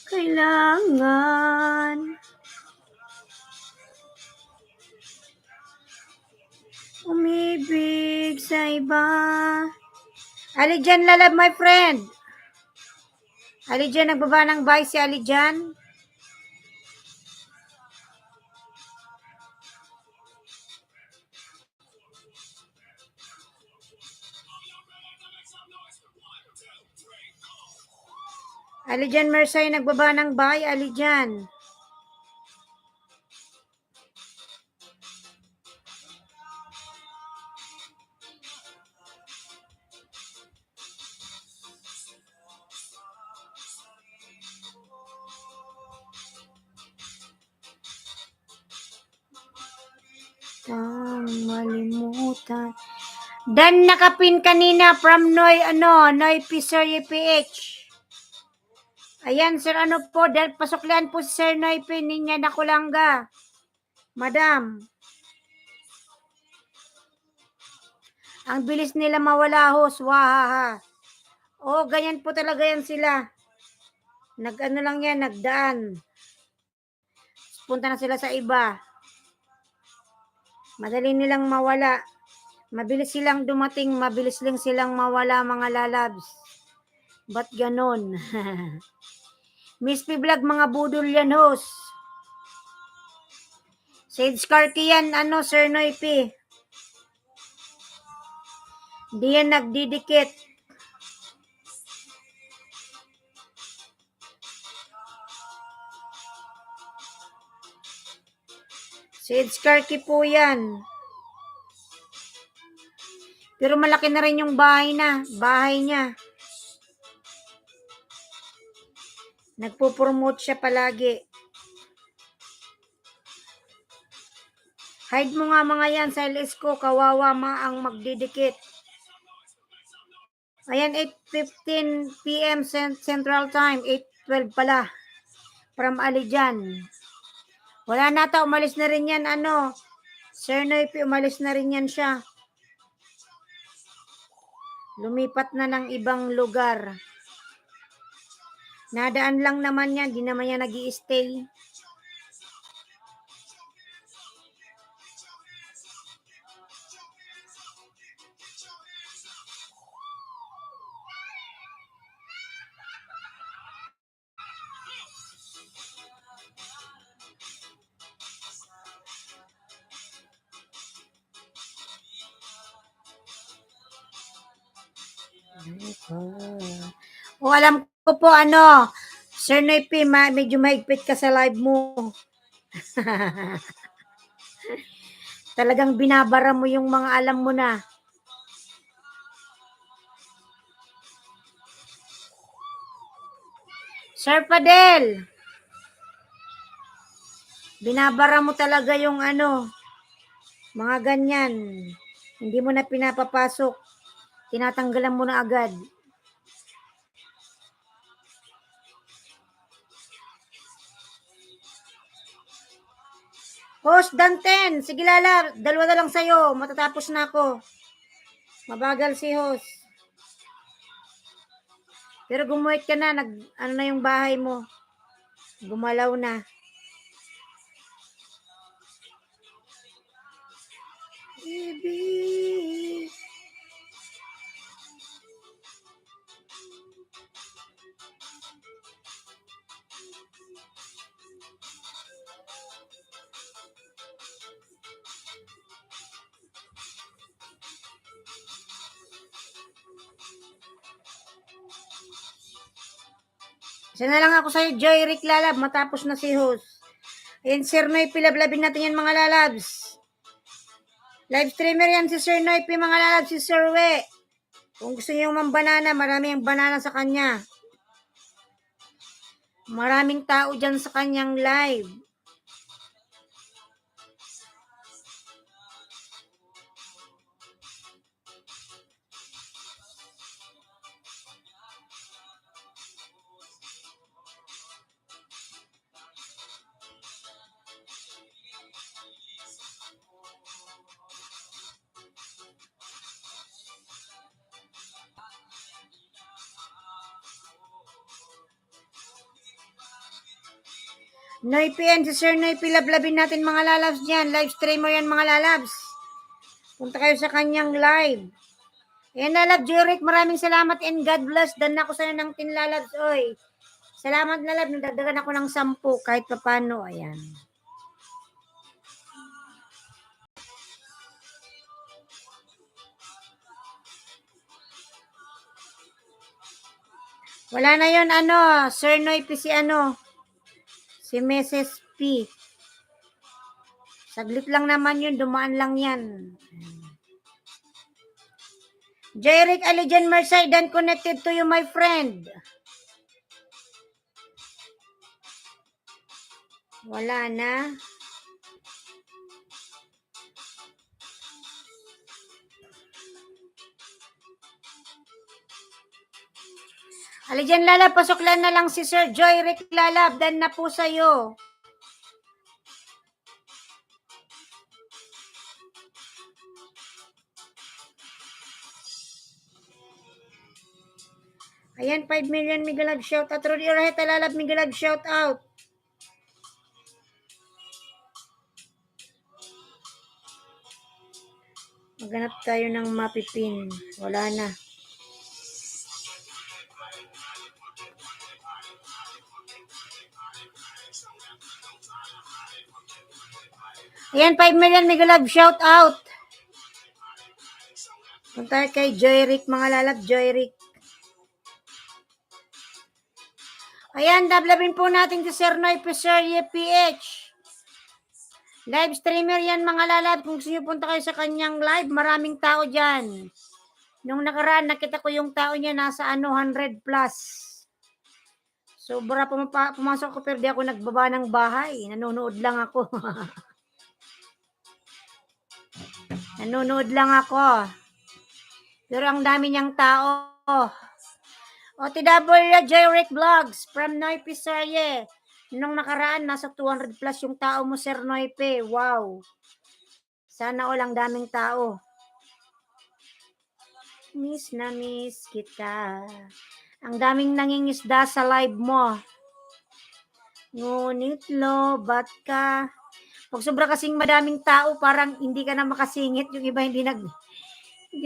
Speaker 1: Kailangan umibig sa iba. Alijan Lalab, my friend. Alijan, nagbaba ng bye si Alijan. Alijan Mersay, nagbaba ng bye, Alijan. Malimutan. Dan nakapin kanina from Noy Piser PH. Ayan, sir, po, pasuklian po si Sir Noy Pin, niya nakulangga. Madam. Ang bilis nila mawala, host. Wahaha. Ganyan po talaga yan sila. Lang yan, nagdaan. Punta na sila sa iba. Madali nilang mawala. Mabilis silang dumating, mabilis lang silang mawala, mga lalabs. Ba't ganon? Miss P Vlog, mga budol yan, host. Sage Karki yan, Sir Noy P. Di yan nagdidikit. Sage Karki po yan. Pero malaki na rin yung bahay niya. Nagpo-promote siya palagi. Hide mo nga mga yan sa LS ko, kawawa ang magdidikit. Ayan, 8:15 PM Central Time, 8:12 pala. From Alijan. Wala na to, umalis na rin yan, Sir Noypi, umalis na rin yan siya. Lumipat na ng ibang lugar. Nadaan lang naman yan, di naman yan nag-i-stay. Alam ko po, Sir Noypi, medyo mahigpit ka sa live mo. Talagang binabara mo yung mga alam mo na. Sir Padel, binabara mo talaga yung mga ganyan. Hindi mo na pinapapasok. Tinatanggalan mo na agad. Host, Danten. Sige, Lala. Dalawa na lang sa'yo. Matatapos na ako. Mabagal si host. Pero gumuhit ka na. Na yung bahay mo. Gumalaw na. pag-ibig. Isa na lang ako sa'yo, Joy Rick Lalab, matapos na si host. Ayan, Sir Noy, pilablabin natin yan mga lalabs. Live streamer yan si Sir Noy, mga lalabs, si Sir We. Kung gusto niyo mang banana, marami ang banana sa kanya. Maraming tao dyan sa kanyang live. Noy PN, si Sir Noy, pilablabin natin mga lalabs dyan. Live streamer yan mga lalabs. Punta kayo sa kanyang live. Ayan lalab, Jeric, maraming salamat and God bless. Dan ako sa'yo ng 10 lalabs, oy. Salamat lalab, nagdagdagan ako ng 10 kahit papano. Ayan. Wala na yon Sir Noy P si si Mrs. P. Saglit lang naman yun, dumaan lang yan. Jeric Alijan Mersay, dan connected to you, my friend. Wala na. Alijan Lalab, pasoklan na lang si Sir Joy Rick Lalab, dan na po sa'yo. Ayan, 5 million migalag shout out. Rudy Orheta Lalab, migalag shout out. Maghanap tayo ng mapipin. Wala na. Ayan, 5 million migalag shout out. Punta kay Joy Rick, mga lalab, Joy Rick. Ayan, dablabin po natin si Sir Noy Peserye PH. Live streamer yan mga lalab. Kung gusto nyo punta kayo sa kanyang live, maraming tao dyan. Nung nakaraan, nakita ko yung tao niya nasa 100 plus. Sobra pumasok ko pero di ako nagbaba ng bahay. Nanonood lang ako. Nanonood lang ako. Pero ang dami niyang tao. OTW Jeric Vlogs from Noy Peserye. Nung nakaraan, nasa 200 plus yung tao mo, Sir Noipe. Wow. Sana all ang daming tao. Miss na miss kita. Ang daming nangingisda sa live mo. Ngunit lobat ka. Pag sobra kasing madaming tao, parang hindi ka na makasingit. Yung iba hindi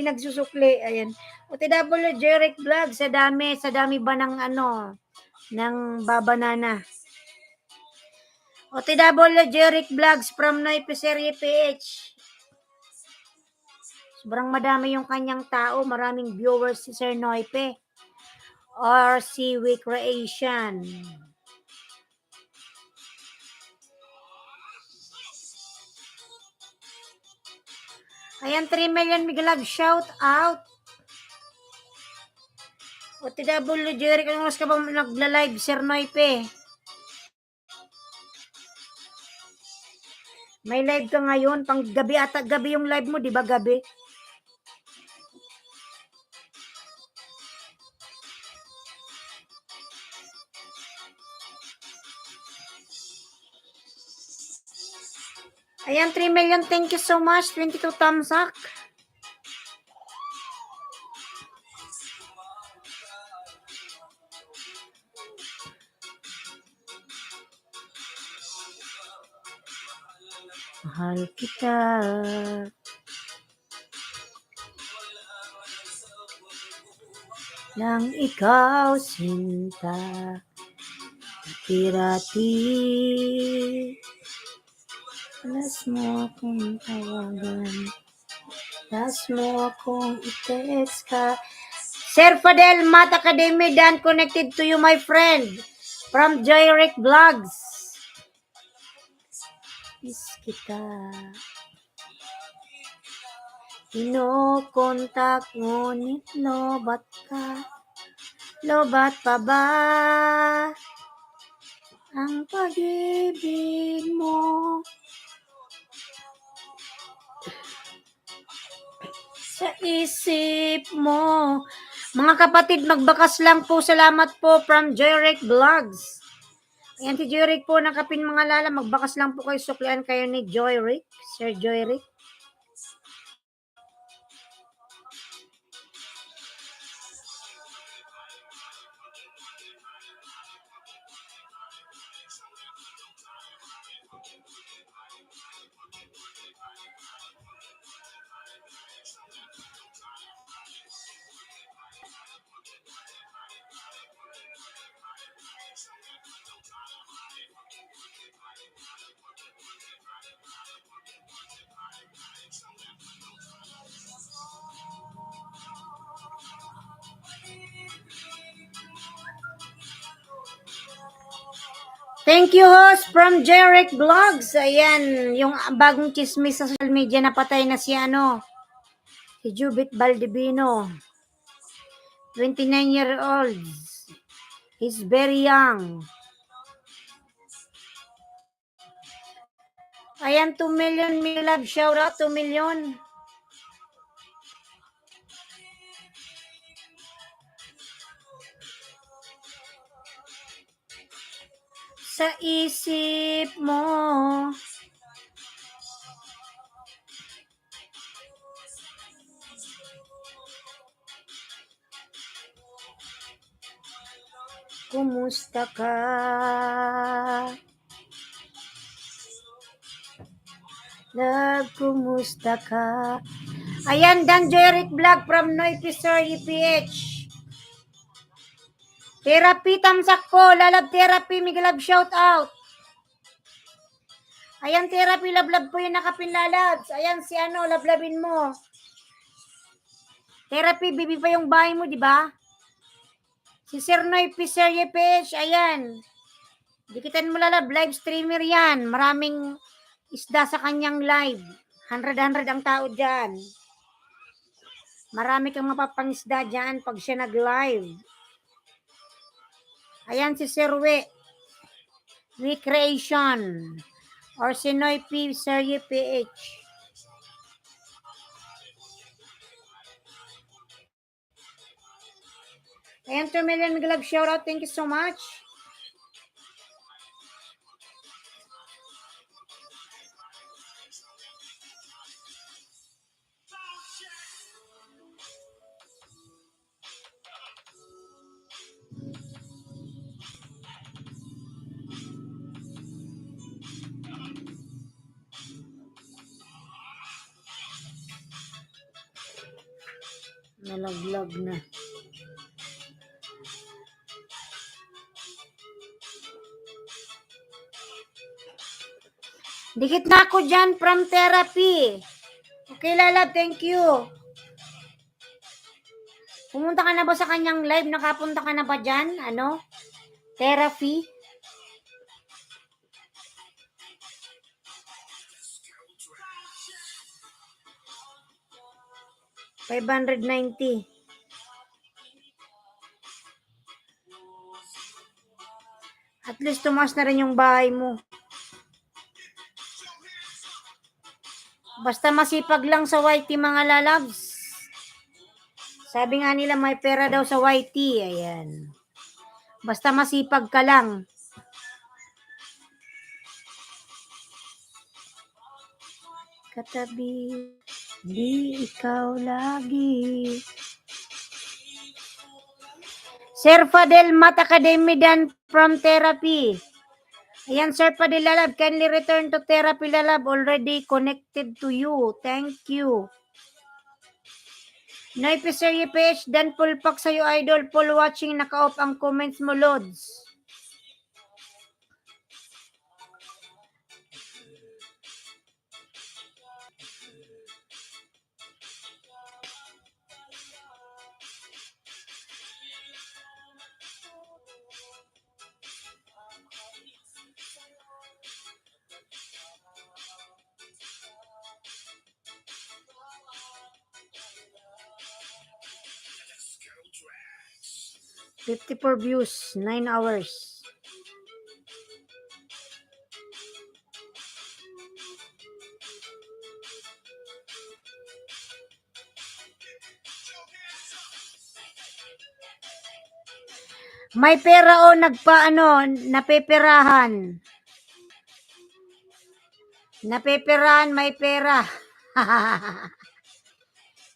Speaker 1: nagsusukli. Ayan. OTW Jeric Vlog, sa dami ba ng ng babanana. OTW Jeric Vlogs from Noy Peserye PH. Sobrang madami yung kanyang tao, maraming viewers si Sir Noipe or si Recreation. Ayan, 3 million migalag shout out. OTW Jeric, anong oras ka ba nagla-live, Sir Noipe? May live ka ngayon, pang gabi ata, gabi yung live mo, di ba gabi? Ayan, 3 million, thank you so much, 22 thumbs up. Mahal kita. Nang ikaw sinta, tirati, alas mo akong tawagan, alas mo akong i-text ka. Sir Fadel, Mat Academy, Dan connected to you, my friend. From Joyrick Vlogs. Miss kita. Inokontak, ngunit lobat ka. Lobat pa ba ang pag-ibig mo? Sa isip mo. Mga kapatid, magbakas lang po. Salamat po from Joyrick Vlogs. Ayan si Joyrick po, nakapin mga lala. Magbakas lang po kayo. Suklian kayo ni Joyrick. Sir Joyrick. Thank you, host from Joyrick Vlogs. Ayan, yung bagong chismis sa social media, napatay na si si Jubit Baldivino. 29-year-old. He's very young. Ayan, 2 million, my love. Shout out, 2 million. Sa isip mo. Kumusta ka? Love, kumusta ka? Ayan, Dan Joyrick Vlog from Noipiser UPH. Therapy, tamsak po. Lalab therapy, Miguel shout out. Ayan, therapy, lablab po yung nakapinlalabs. Ayan, si lablabin mo. Therapy, bibi pa yung bahay mo, di ba? Si Sir Noy Piser Yepes, ayan. Dikitan mo lalab, live streamer yan. Maraming isda sa kanyang live. 100 ang tao dyan. Marami kang mapapangisda dyan pag siya nag-live. Ayan si Sir Recreation. Or si Noy Piser Yepes. Ayan, 2 million Miguel shout out. Thank you so much. Nalaglag na. Dikit na ako dyan from therapy. Okay, lalab, thank you. Pumunta ka na ba sa kanyang live? Nakapunta ka na ba dyan? Therapy? $590. At least tumaas na rin yung bahay mo. Basta masipag lang sa YT mga lalabs. Sabi nga nila may pera daw sa YT. Ayan. Basta masipag ka lang. Katabi, di ikaw lagi. Sir Fadel, Mat Academy, Dan from therapy. Ayan, Sir Fadel Lalab, kindly return to therapy Lalab. Already connected to you. Thank you. Noy Piserye PH, dan full pack sa'yo, idol. Full watching, naka-off ang comments mo, Lods. $54 views, 9 hours. May pera o napeperahan. Napeperahan, may pera.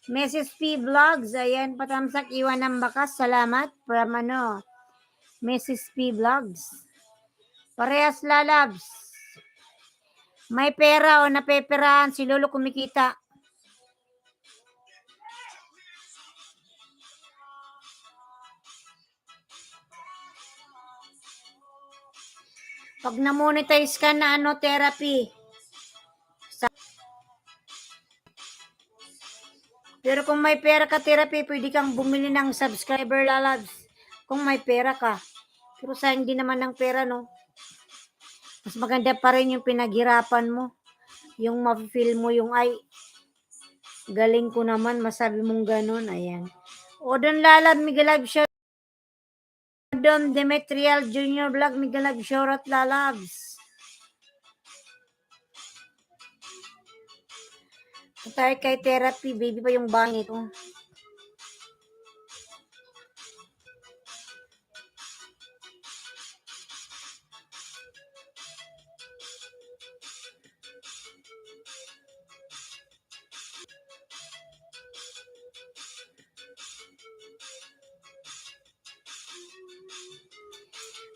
Speaker 1: Mrs. P Vlogs, ayan, patamsak, iwan ng bakas. Salamat from Mrs. P Vlogs. Parehas lalabs. May pera o napeperahan, si Lolo kumikita. Pag na-monetize ka na therapy. Pero kung may pera ka therapy, pwede kang bumili ng subscriber lalabs. Kung may pera ka. Pero sa hindi naman ng pera, no? Mas maganda pa rin yung pinaghirapan mo. Yung ma-feel mo yung ay, galing ko naman, masabi mong ganun. Ayan. Odon lalab, Miguel Show. Odon Demetrial Junior Vlog, Miguel Showrat lalabs. Tayo kay therapy, baby pa yung bahay nito.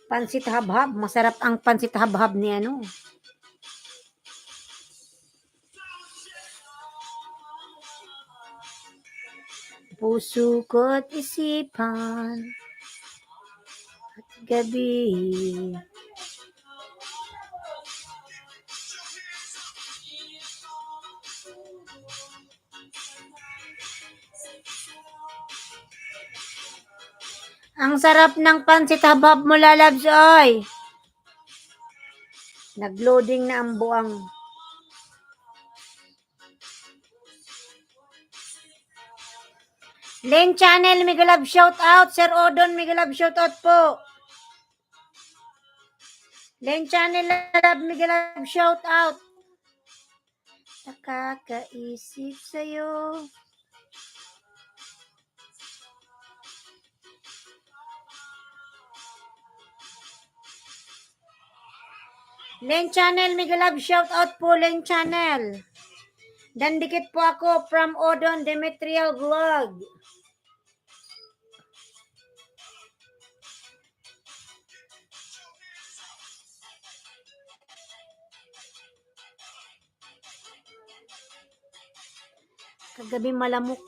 Speaker 1: Pansit habhab, masarap ang pansit habhab ni Puso ko't isipan at gabi. Ang sarap ng pansit habhab mo lalabs, oy. Nag-loading na ang buwang. Len Channel, Miguel shout out. Sir Odon, Miguel shout out po. Len Channel, Miguel shout out. Nakakaisip sa'yo. Len Channel, Miguel shout out po, Len Channel. Dandikit po ako from Odon Demetrial Vlog. Kagabi malamok.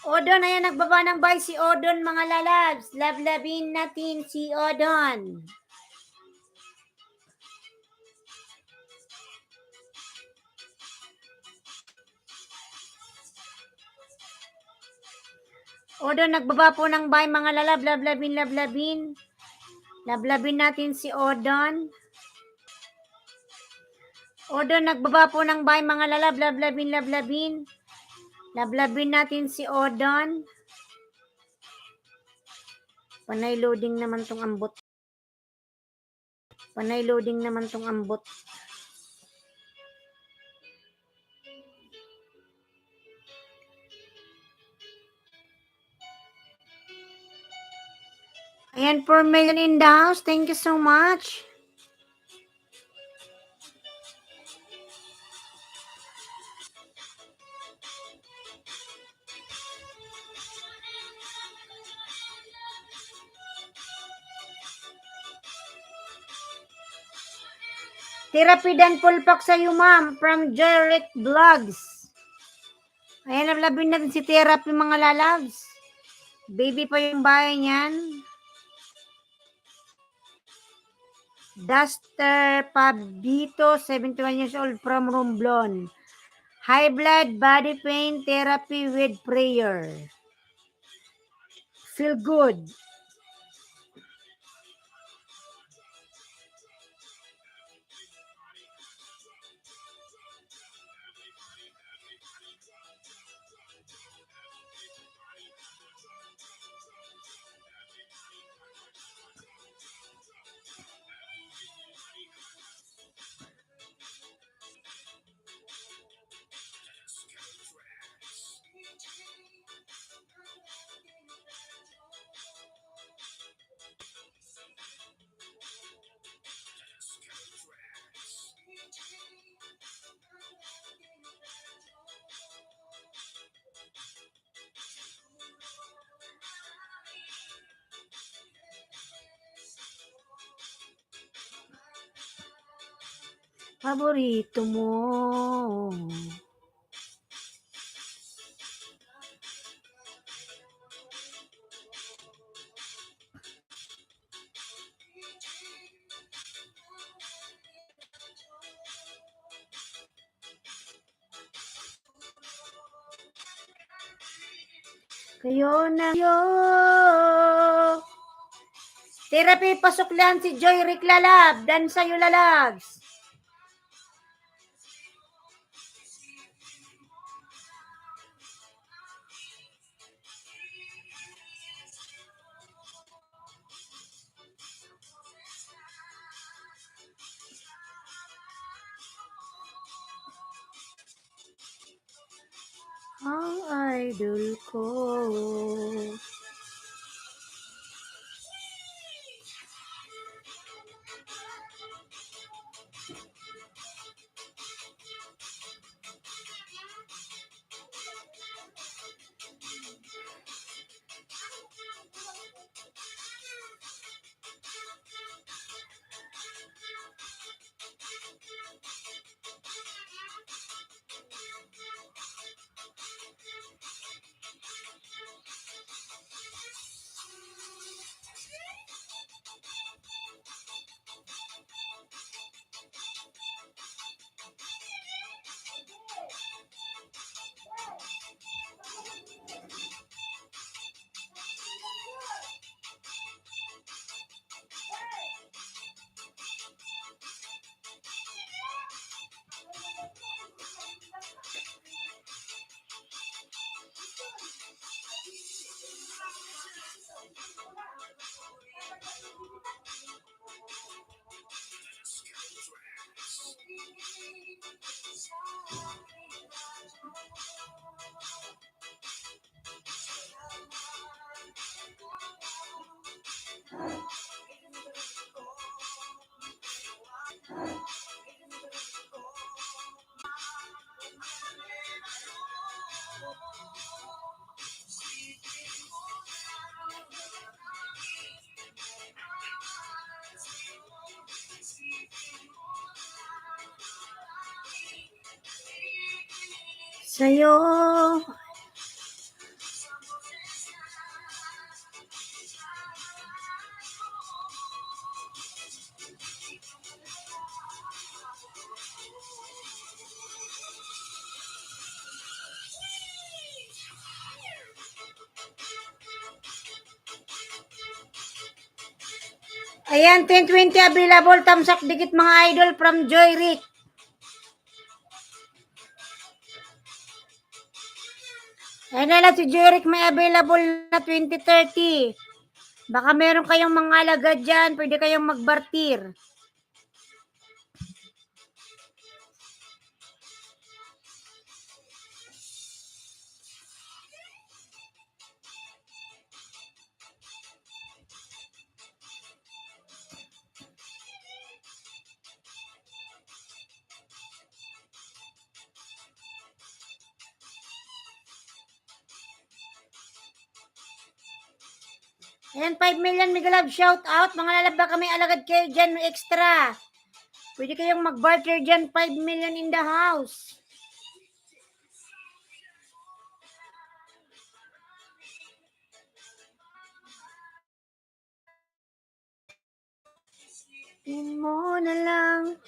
Speaker 1: Odon, ayan, nagbaba ng buy si Odon, mga lalabs. Lablabin natin si Odon. Odon, nagbaba po ng buy, mga lalab. Lablabin. Lablabin natin si Odon. Odon, nagbaba po ng buy, mga lalab. Lablabin. Lablabin natin si Odon. Panay loading naman tong ambot. Ayan, 4 million in the house. Thank you so much. Therapy dan pulpak sa'yo, ma'am, from Jarek Vlogs. Ayan, nablabin natin si Therapy, mga lalabs. Baby pa yung bahay niyan. Duster Pabito, 71 years old, from Romblon. High blood, body pain, therapy with prayer. Feel good. Paborito mo. Kayo na yo. Therapy, pasok lang si Joy Rick Lalab. Dan sa'yo, lalabs. Ang idol ko. Sa'yo. Ayan, 1020 available. Tamsak dikit, mga idol, from Joy Rick. Ayan na lang si Joy Rick, may available na 2030. Baka meron kayong mga alagad dyan, pwede kayong magbartir. Ayan, 5 million mega love shout out. Mga lalab, baka may alagad kayo dyan, may extra. Pwede kayong mag-barter dyan, 5 million in the house. Yun mo na lang.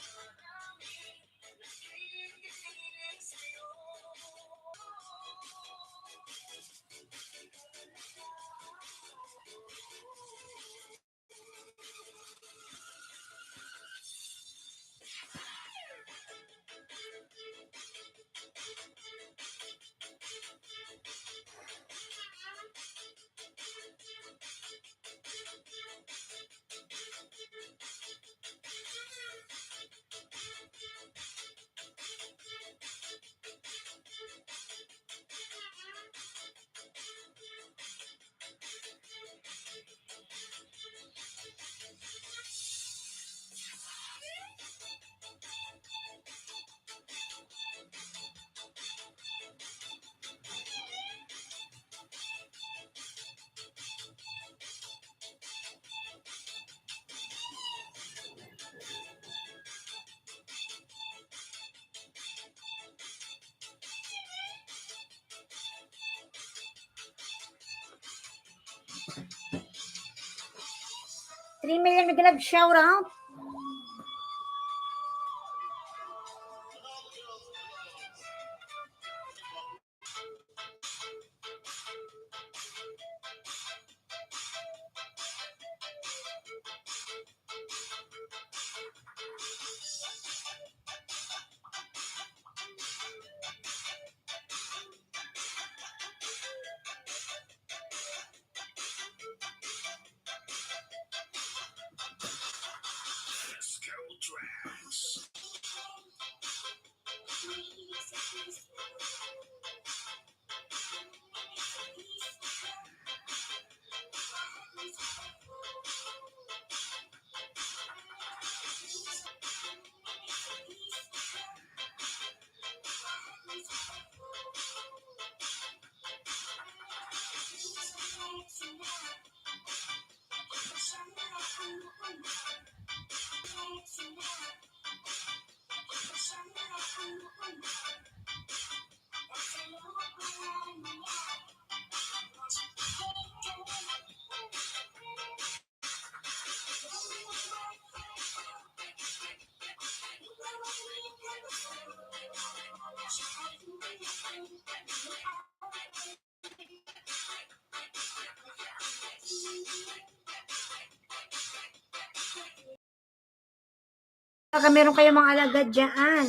Speaker 1: $3 million nag-love shout out. Baka meron kayong mga alagad dyan.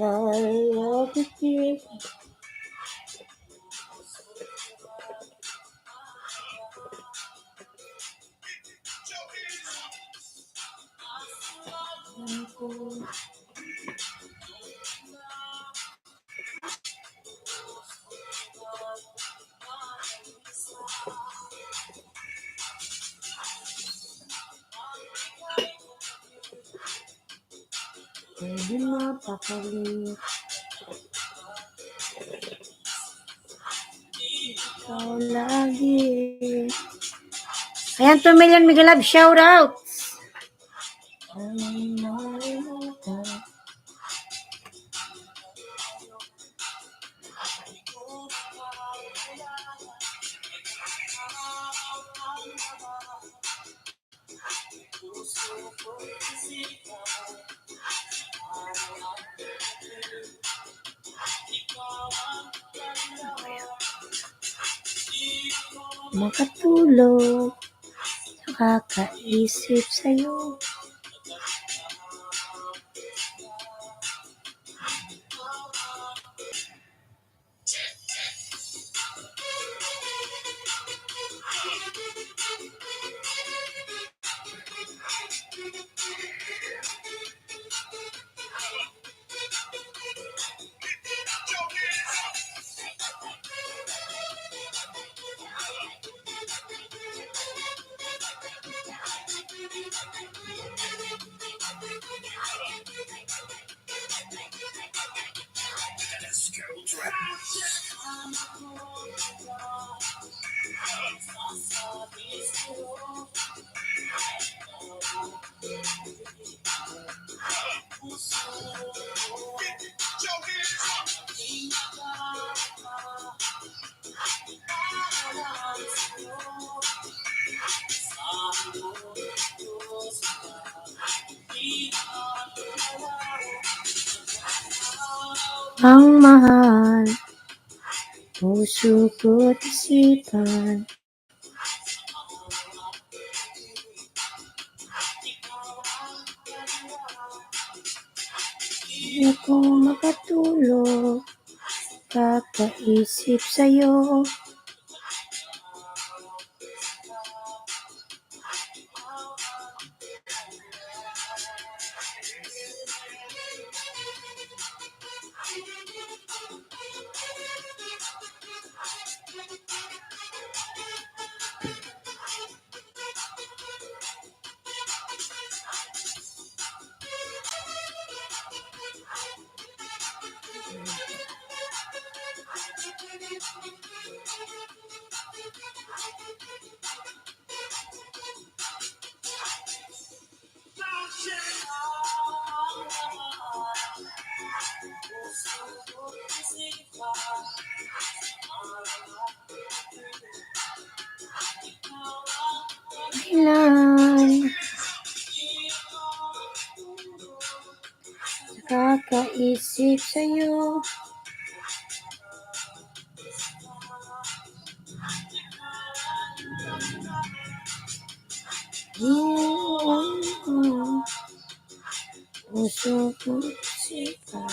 Speaker 1: I love you. Pwede mapapalit. Ikaw lagi. Ayan, 2 million Miguel Love, shout out. Makatulog, nakakaisip sa'yo. Ang mahal, puso ko't isipan. Di ako makatulog, kakaisip sa'yo. Kailan nakakaisip sa'yo. Puso ko't isipan.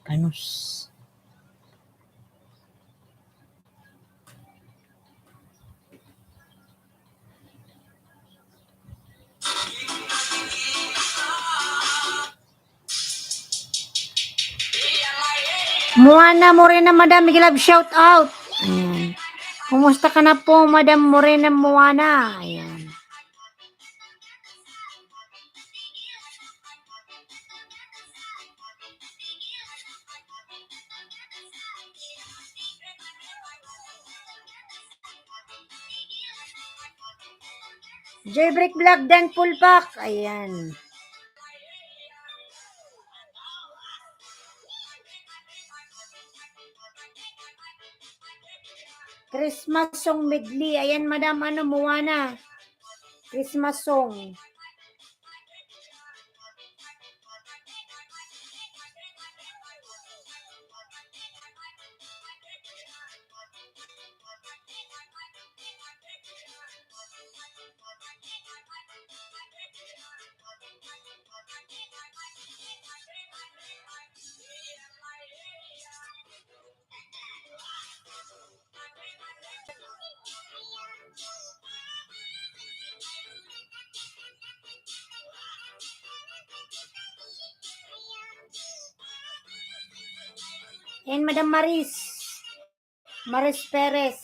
Speaker 1: Kanus. Moana Morena Madam Miguel, shout out. Ayan. Kumusta ka na po, Madam Morena Moana? Ayan. Jaybreak Vlog Dan Pulpak. Ayan. Christmas song medley. Ayan, Madam Moana. Christmas song. And Madam Maris Perez.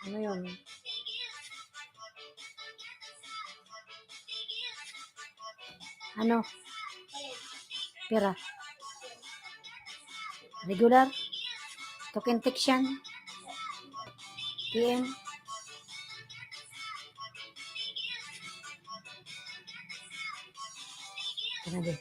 Speaker 1: Ano yun? Ano? Pera. Regular? Token Tection? PM? Ano din?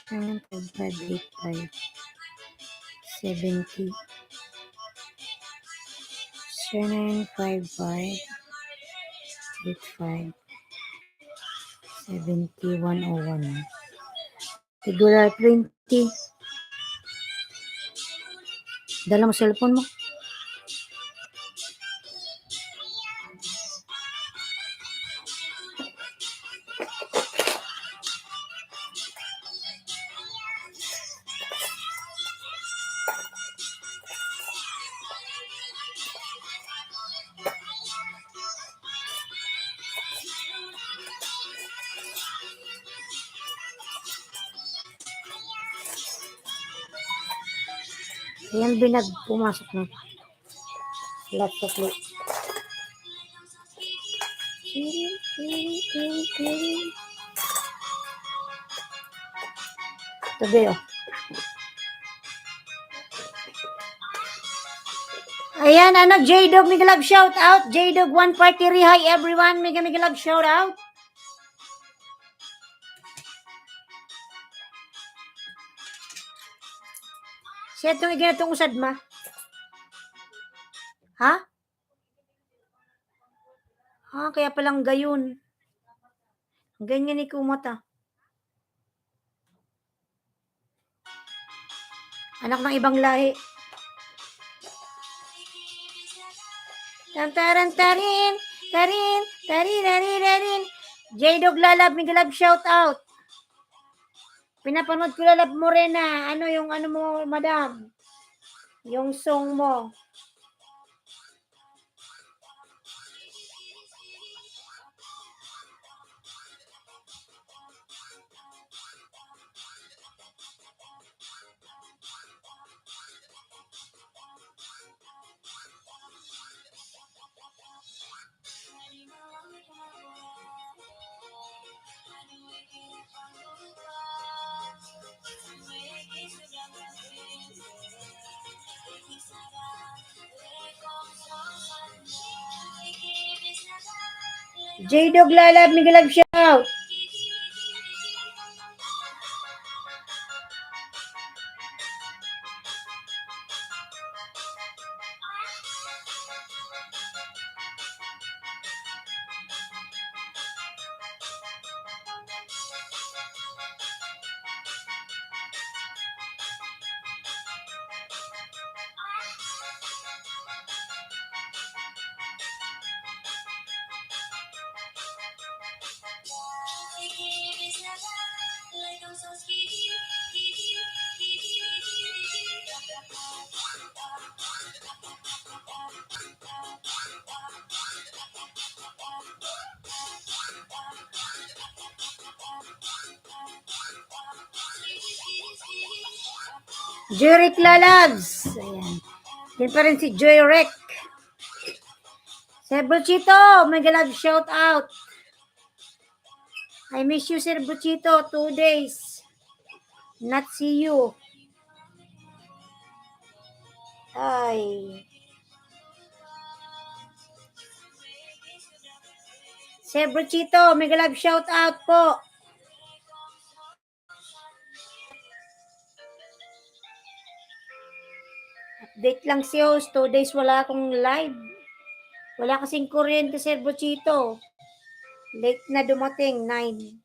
Speaker 1: Seven, 585 70 7955 85 7101 Regular 20. Dala mo cellphone mo. Ayan, binag pumasok na. Laptop mo. Tabi, oh. Ayan, J-Dog, mega love shout out. J-Dog 143, hi everyone. Mega love shout out. Siya itong iginatong usad ma. Ha? Kaya palang gayon. Ganyan ni kumata. Anak ng ibang lahi. Taran tarin. J-Dog Lalab, mega love shout out. Pinapanood ko Lalab Morena. Ano yung mo, madam? Yung song mo. J-Dog Lalab, Miguel Love Shout. Jeric Lalabs. Ayan. Yan pa rin si Joy Rec. Sir Buchito, Miguel Love shout out. I miss you, Sir Buchito. 2 days. Not see you. Ay. Sir Buchito, Miguel Love shout out po. Update lang si host. 2 days wala akong live. Wala kasing kuryente, Sir Buchito. Late na dumating, 9.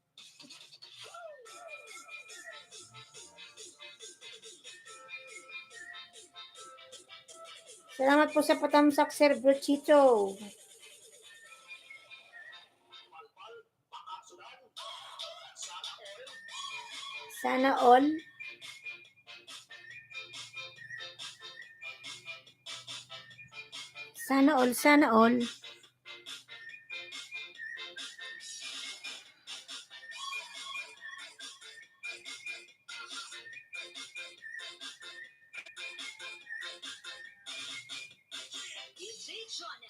Speaker 1: Salamat po sa patamsak, Sir Buchito. Sana all. Sana all, sana all.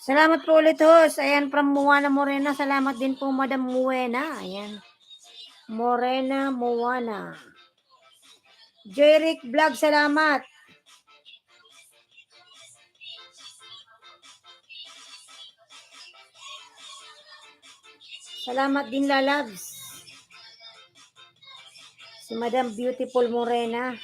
Speaker 1: Salamat po ulit, host. Ayan, from Moana Morena. Salamat din po, Madam Muena. Ayan. Morena Moana. Jeric Vlog, salamat. Salamat din, Lalabs. Si Madam Beautiful Morena.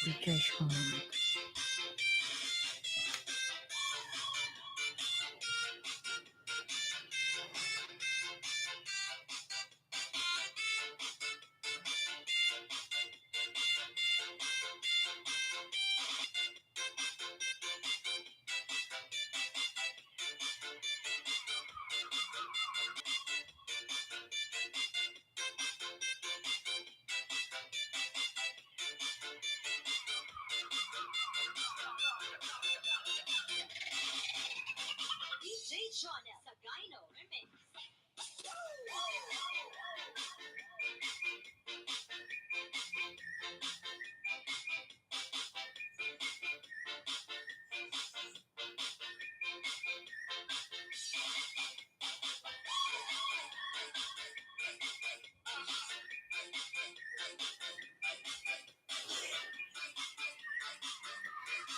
Speaker 1: Rejection.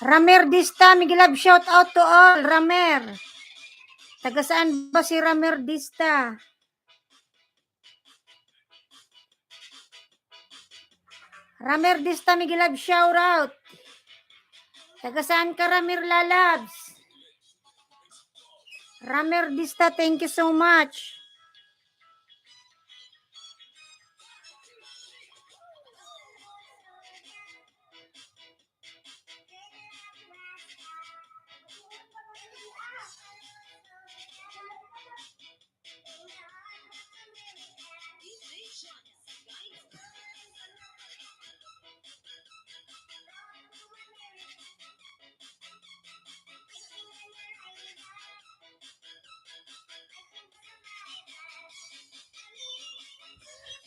Speaker 1: Ramer Dista, Miguel Love, shout out to all. Ramer. Taga saan ba si Ramer Dista? Ramer Dista, Miguel Love, shout out. Taga saan ka, Ramer Lalabs? Ramer Dista, thank you so much.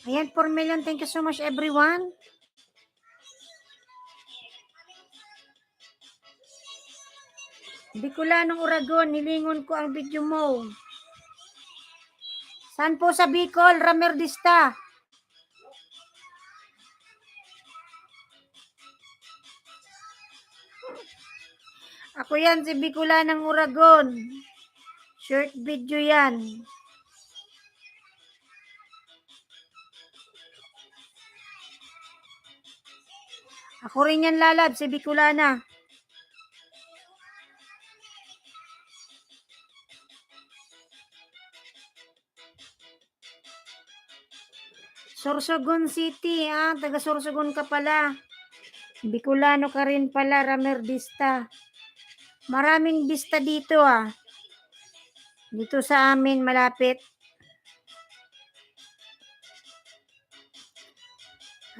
Speaker 1: Ayan, 4 million. Thank you so much, everyone. Bicolanong Uragon, nilingon ko ang video mo. Saan po sa Bicol, Ramer Dista? Ako yan, si Bicolanong Uragon. Short video yan. Ako rin yan, Lalab, si Bicolana. Sorsogon City, taga Sorsogon ka pala. Bicolano ka rin pala, Ramer Dista. Maraming Dista dito, Dito sa amin, malapit.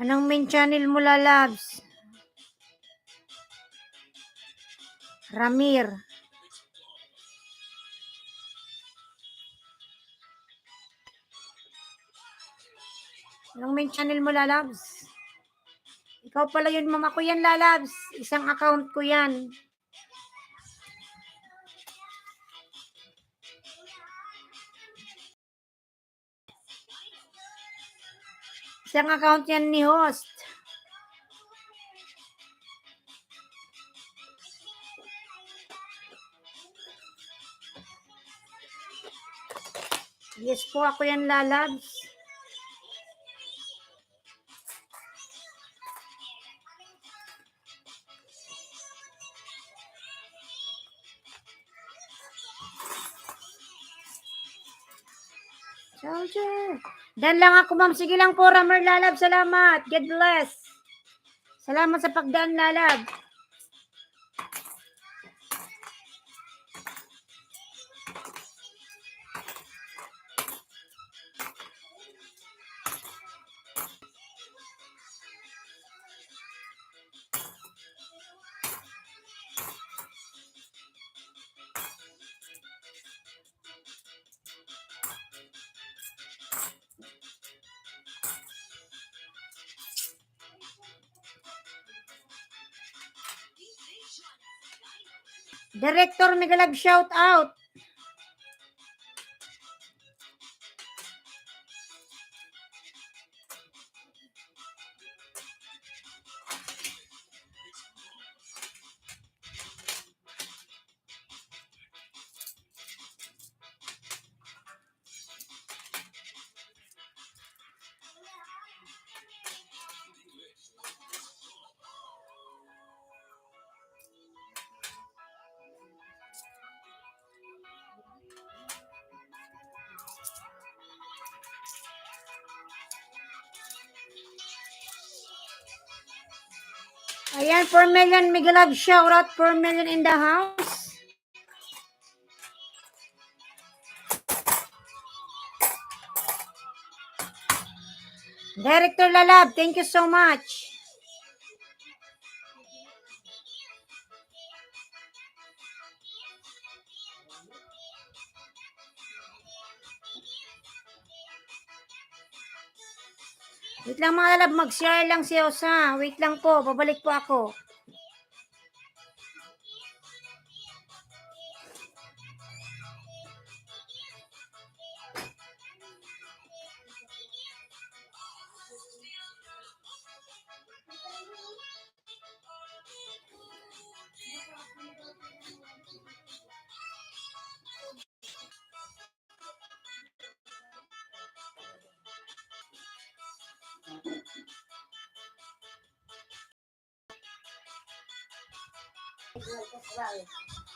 Speaker 1: Anong main channel mo, Lalabs? Ramir. Anong main channel mo, Lalabs? Ikaw pala yun, mama ko yan, Lalabs. Isang account ko yan. Isang account yan ni host. Yes po, ako yan, Lalabs. Soldier. Dan lang ako, ma'am. Sige lang po, Ramer Lalab. Salamat. God bless. Salamat sa pagdaan, Lalab. Director Megalab, shout out. Ayan, 4 million Miguel Love shout out, 4 million in the house. Director Lalab, thank you so much. Wait lang mga lalab, mag-share lang si Osa. Wait lang po, babalik po ako.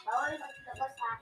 Speaker 1: Bawal maglabas ha.